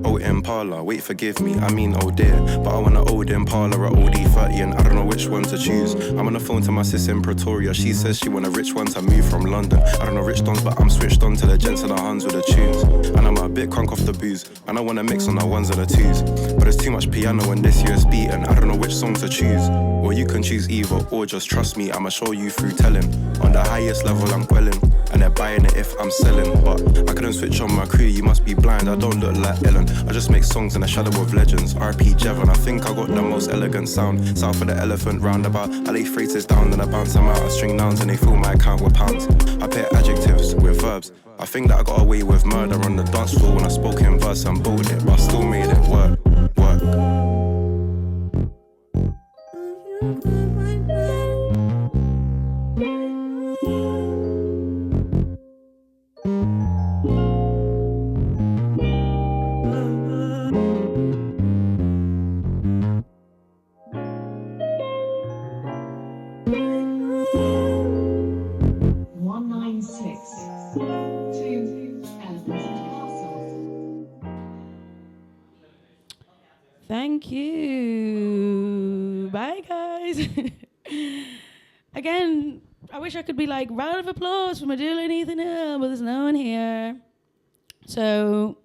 Old Impala, wait forgive me, I mean oh dear. But I want an old Impala or OD30 and I don't know which one to choose. I'm on the phone to my sis in Pretoria, she says she want a rich one to move from London. I don't know rich dons but I'm switched on to the gents and the Huns with the tunes. And I'm a bit crunk off the booze, and I wanna mix on the ones and the twos. But there's too much piano in this year's beat and I don't know which song to choose. Well you can choose either or just trust me, I'ma show you through telling. On the highest level I'm quelling, and they're buying it if I'm selling. But I couldn't switch on my crew, you must be blind, I don't look like Ellen. I just make songs in the shadow of legends. RP Jevon, I think I got the most elegant sound. South of the elephant roundabout, I lay phrases down, then I bounce them out of string downs and they fill my account with pounds. I pair adjectives with verbs. I think that I got away with murder on the dance floor when I spoke in verse and bottled it, but I still made it work. Thank you. Bye, guys. Again, I wish I could be like, round of applause for Meduulla Ethan Hill, but there's no one here. So,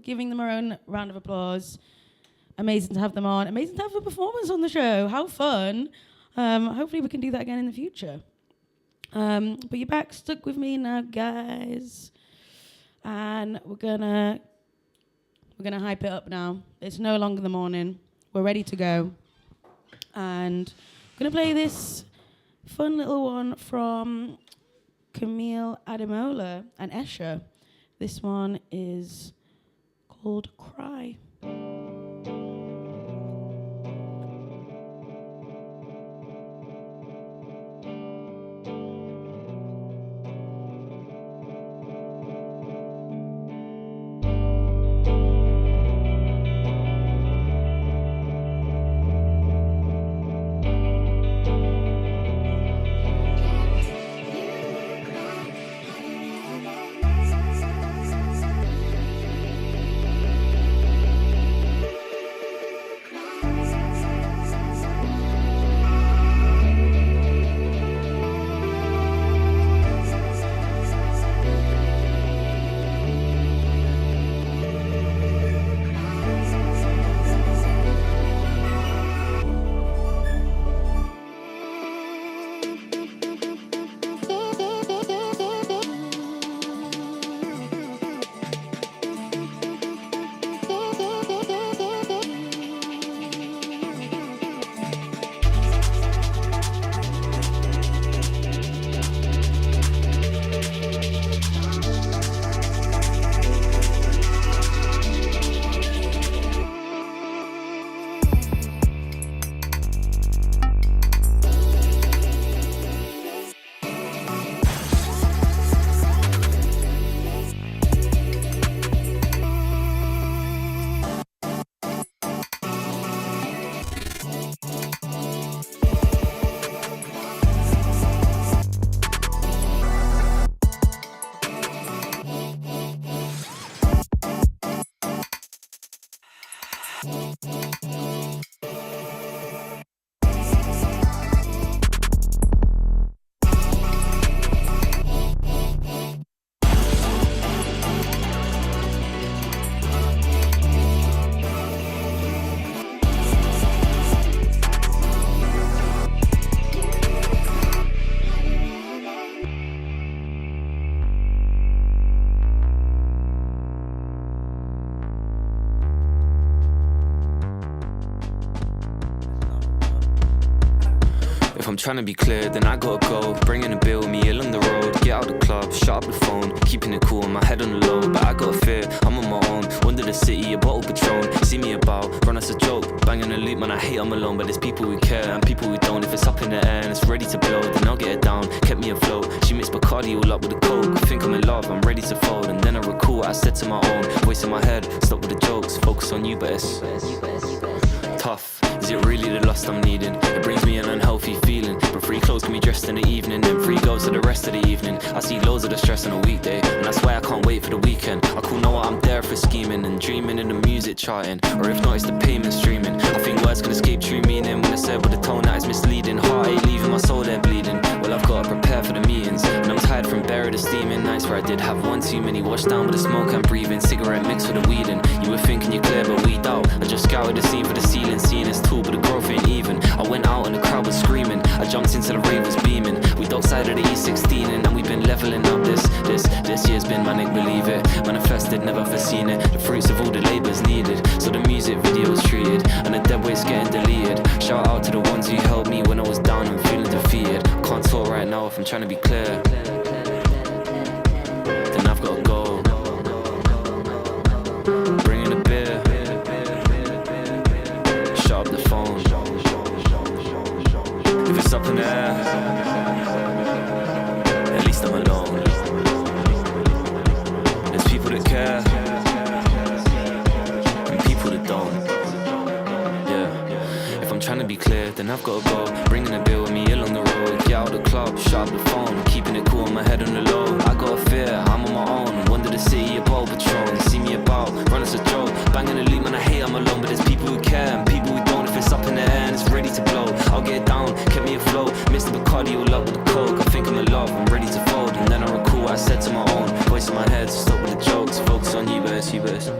giving them our own round of applause. Amazing to have them on. Amazing to have a performance on the show. How fun. Hopefully we can do that again in the future. But you're back stuck with me now, guys. And we're gonna hype it up now. It's no longer the morning. We're ready to go. And I'm going to play this fun little one from Camille Ademola and Esha. This one is called Cry. I'm trying to be clear, then I gotta go. Bringing a bill with me along the road. Get out the club, shut up the phone. Keeping it cool, my head on the low. But I got a fear, I'm on my own. Wander the city, a bottle Patron. See me about, run us a joke. Banging a loop, man, I hate I'm alone. But there's people who care and people who don't. If it's up in the air and it's ready to blow, then I'll get it down. Kept me afloat. She mixed Bacardi all up with a coke. I think I'm in love, I'm ready to fold. And then I recall what I said to my own. Voice in my head, stop with the jokes. Focus on you, but it's tough. Is it really the lust I'm needing? It brings me an unhealthy feeling. But free clothes can be dressed in the evening, then free goes for the rest of the evening. I see loads of the stress on a weekday, and that's why I can't wait for the weekend. I cool know I'm there for scheming and dreaming in the music charting. Or if not, it's the payment streaming. I think words can escape true meaning when it's said with a tone that is misleading. Heartache leaving my soul there bleeding. Well, I've got to prepare for the meetings, and I'm tired from buried the steaming nights where I did have one too many. Washed down with the smoke I'm breathing, cigarette mixed with the weed in. You were thinking you're clear, but weed out. I just scoured the scene for the ceiling, seeing it's tall, but the growth ain't even. I went out and the crowd was screaming. I jumped into the rave was beaming. We outside of the E16 and we've been leveling up. This year's been manic, believe it. Manifested, never foreseen it. The fruits of all the labour's needed. So the music video was treated, and the dead weight's getting deleted. Shout out to the ones who helped me when I was down and feeling defeated. Can't talk right now if I'm trying to be clear. Then I've got to go. Bring in a beer. Shut up the phone. If it's up in the air, at least I'm alone. There's people that care and people that don't. Yeah, if I'm trying to be clear, then I've got to go. Bringing a bill with me along the road. Get out of the club, shut up the phone. Keeping it cool, my head on the low. I got a fear, I'm on my own. Wander the city, a bottle Patron. See me about, run us a joke. Banging the loop, man, I hate I'm alone. But there's people who care and people who don't. If it's up in the air and it's ready to blow, I'll get it down, kept me afloat. Mr. Bacardi all up with the coke. I think I'm in love, I'm ready to fold. And then I recall what I said to my own. Voice in my head, so stop with the jokes. Focus on you best, you best.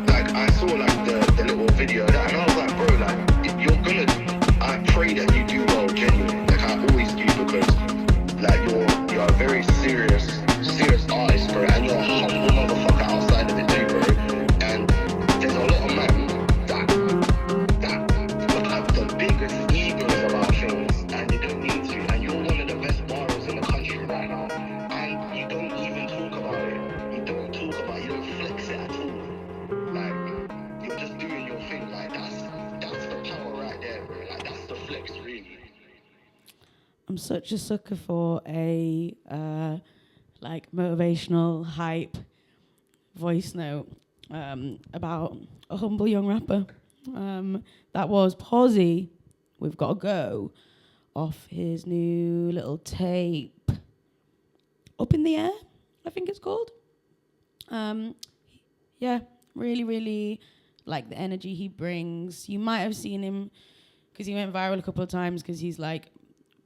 Like, I saw like the little video of that, and I was like, bro, like, if you're gonna, I pray that you do well, genuinely. Like I always do, because like you're a very serious artist, bro, and you're a humble motherfucker outside of it too, bro. And there's a lot of men that have the biggest egos about things, and they don't need to. And you're one of the best borrowers in the country right now, and you don't even talk about it. You don't talk about it. You don't flex it at all. Like, you're just doing your thing. Like that's the power right there, bro. Like that's the flex, really. I'm such a sucker for a like motivational hype voice note about a humble young rapper. That was Posey, We've Got to Go, off his new little tape, Up in the Air, I think it's called. Yeah, really, really like the energy he brings. You might have seen him because he went viral a couple of times because he's like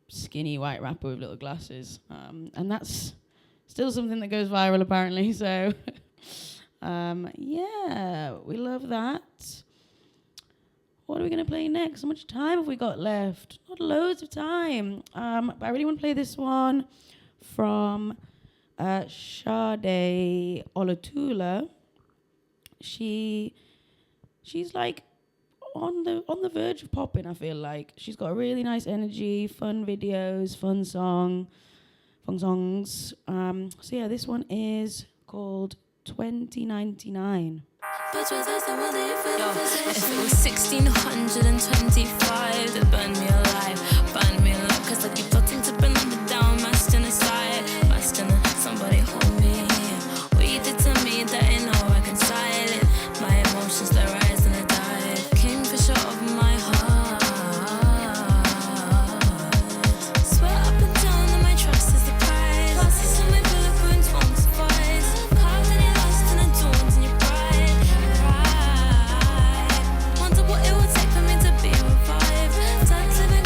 skinny white rapper with little glasses. And that's still something that goes viral apparently. So yeah, we love that. What are we going to play next? How much time have we got left? Not loads of time. But I really want to play this one from Sade Olutula. She's like on the verge of popping, I feel like. She's got a really nice energy, fun videos, fun songs. So yeah, this one is called 2099. Yo, if it was 1625, it burned me alive, burned me alive. Cause I keep plotting to bring them down, mashed in a side, mashed in a somebody hold me. What you did to me, that ain't no reconciling. My emotions, they rise and they dive. Kingfisher of my heart. Swear up and down that my trust is the prize. Glasses on my bullet wounds won't suffice. Carved in your lust and adorned in your pride. Wonder what it would take for me to be revived. Times living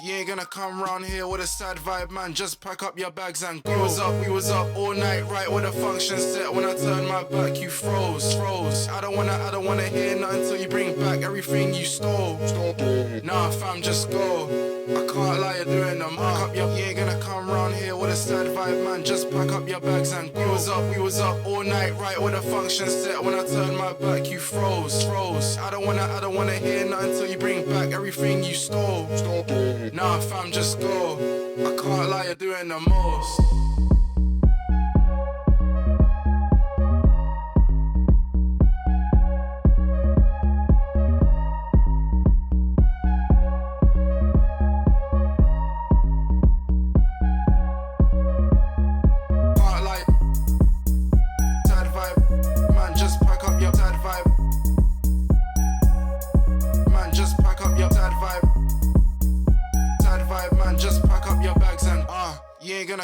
You ain't gonna come round here with a sad vibe, man. Just pack up your bags and go. We was up all night, right with the function set. When I turned my back, you froze. I don't wanna hear nothing till you bring back everything you stole. Nah, fam, just go. I can't lie, you're doing the mark up. You ain't gonna come round here with a sad vibe, man. Just pack up your bags and go. We was up all night, right with the function set. When I turned my back, you froze. I don't wanna hear nothing till you bring back everything you stole. Nah, fam, just go. I can't lie, you're doing the most.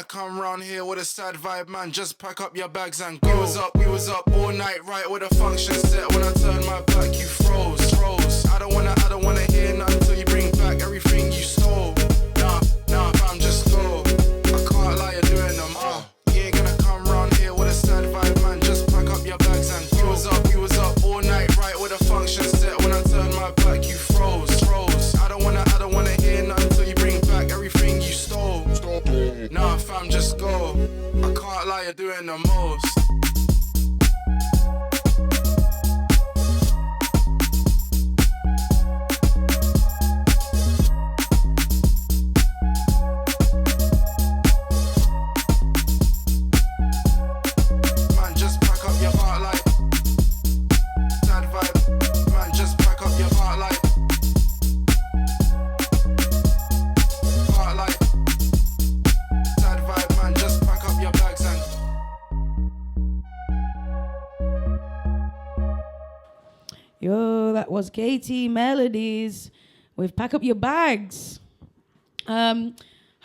Come round here with a sad vibe, man. Just pack up your bags and go. We was up all night, right with a function set. When I turned my back, you froze. I don't wanna hear nothing till you bring back everything you stole. Nah, fam, just go. I can't lie, you're doing them. You ain't gonna come round here with a sad vibe, man. Just pack up your bags and go. We was up all night, right with a function set. When I turned my back, you froze. I don't wanna hear nothing till you bring back everything you stole. Nah, fam, just go. I can't lie, you're doing the most. Man, just pack up your heart like sad vibe. Man, just pack up your heart like sad vibe, man. Just pack up your bags and Yo, that was Katie Melodies with Pack Up Your Bags. Had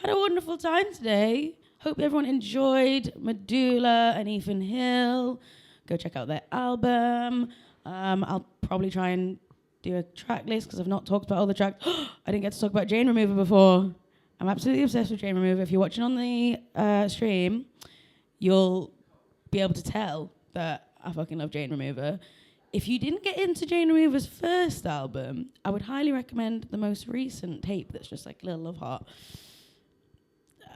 a wonderful time today. Hope everyone enjoyed Meduulla and Ethan Hill. Go check out their album. I'll probably try and do a track list because I've not talked about all the tracks. I didn't get to talk about Jane Remover before. I'm absolutely obsessed with Jane Remover. If you're watching on the stream, you'll be able to tell that I fucking love Jane Remover. If you didn't get into Jane Remover's first album, I would highly recommend the most recent tape that's just like a little love heart.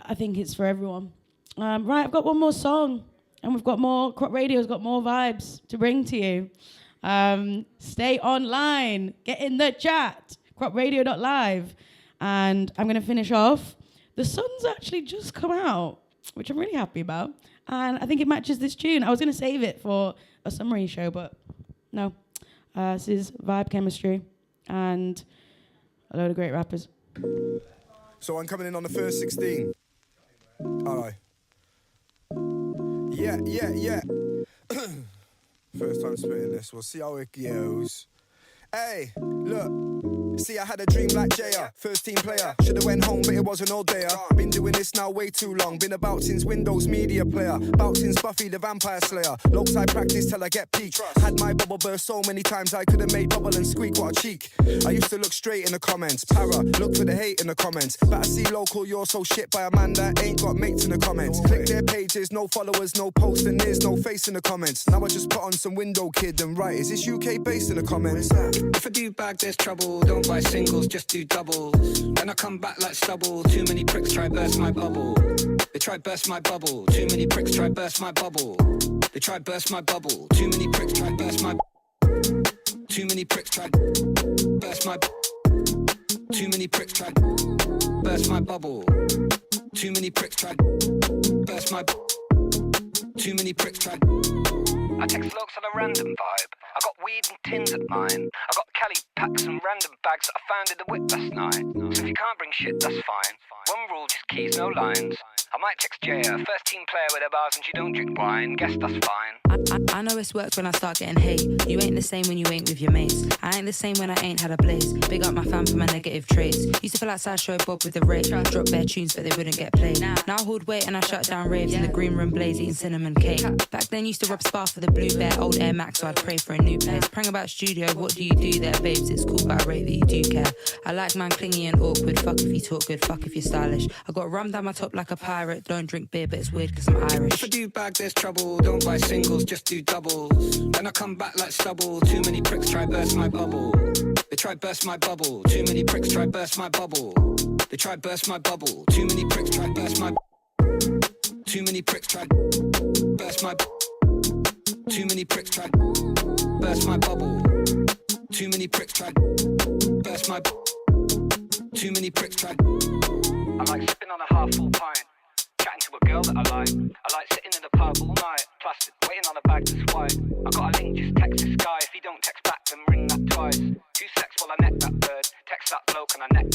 I think it's for everyone. Right, I've got one more song, and we've got more. Crop Radio's got more vibes to bring to you. Stay online, get in the chat, cropradio.live. And I'm going to finish off. The sun's actually just come out, which I'm really happy about. And I think it matches this tune. I was going to save it for a summary show, but no. This is Vibe Chemistry and a load of great rappers. So I'm coming in on the first 16. All right. Yeah. First time spitting this. We'll see how it goes. Hey, look. See, I had a dream like Jaya, first team player. Should've went home, but it wasn't all day. Been doing this now way too long. Been about since Windows media player. About since Buffy the Vampire Slayer. Locs I practice till I get peak. Had my bubble burst so many times I could've made bubble and squeak, what a cheek. I used to look straight in the comments. Para, look for the hate in the comments. But I see local, you're so shit by a man that ain't got mates in the comments. Click their pages, no followers, no posts, and there's no face in the comments. Now I just put on some window kid and write, is this UK based in the comments? If I do bag, there's trouble. Don't buy singles, just do doubles. Then I come back like stubble. Too many pricks try burst my bubble. They try burst my bubble. Too many pricks try burst my bubble. They try burst my bubble. Too many pricks try burst my. Too many pricks try burst my. Too many pricks try burst my bubble. Too many pricks try burst my. Too many pricks try. I text Lokes on a random vibe. I got weed and tins at mine. I got Cali packs and random bags that I found in the whip last night. So if you can't bring shit, that's fine. One rule, just keys, no lines. I might text Jaya, first team player with her bars and she don't drink wine. Guess that's fine. I know it's work when I start getting hate. You ain't the same when you ain't with your mates. I ain't the same when I ain't had a blaze. Big up my fam for my negative traits. Used to feel like Sideshow Bob with the rate. Drop bare tunes but they wouldn't get played. Now I hold weight and I shut down raves in the green room blaze eating cinnamon cake. Back then used to rub spar for the blue bear, old Air Max, so I'd pray for a new place. Prang about studio, what do you do there, babes? It's cool but I rate that you do care. I like man clingy and awkward. Fuck if you talk good, fuck if you're stylish. I got rum down my top like a pirate. Don't drink beer but it's weird cause I'm Irish. If I do bag, there's trouble. Don't buy singles, just do doubles. Then I come back like stubble. Too many pricks try burst my bubble. They try burst my bubble. Too many pricks try burst my bubble. They try burst my bubble. Too many pricks try burst my. Too many pricks try burst my. Too many pricks try burst my bubble. Too many pricks try burst my. Too many pricks try. I like sipping on a half full pint, chatting to a girl that I like. I like sitting in the pub all night, plus waiting on a bag to swipe. I got a link, just text this guy. If he don't text back, then ring that twice. 2 secs while I neck that bird. Text that bloke and I neck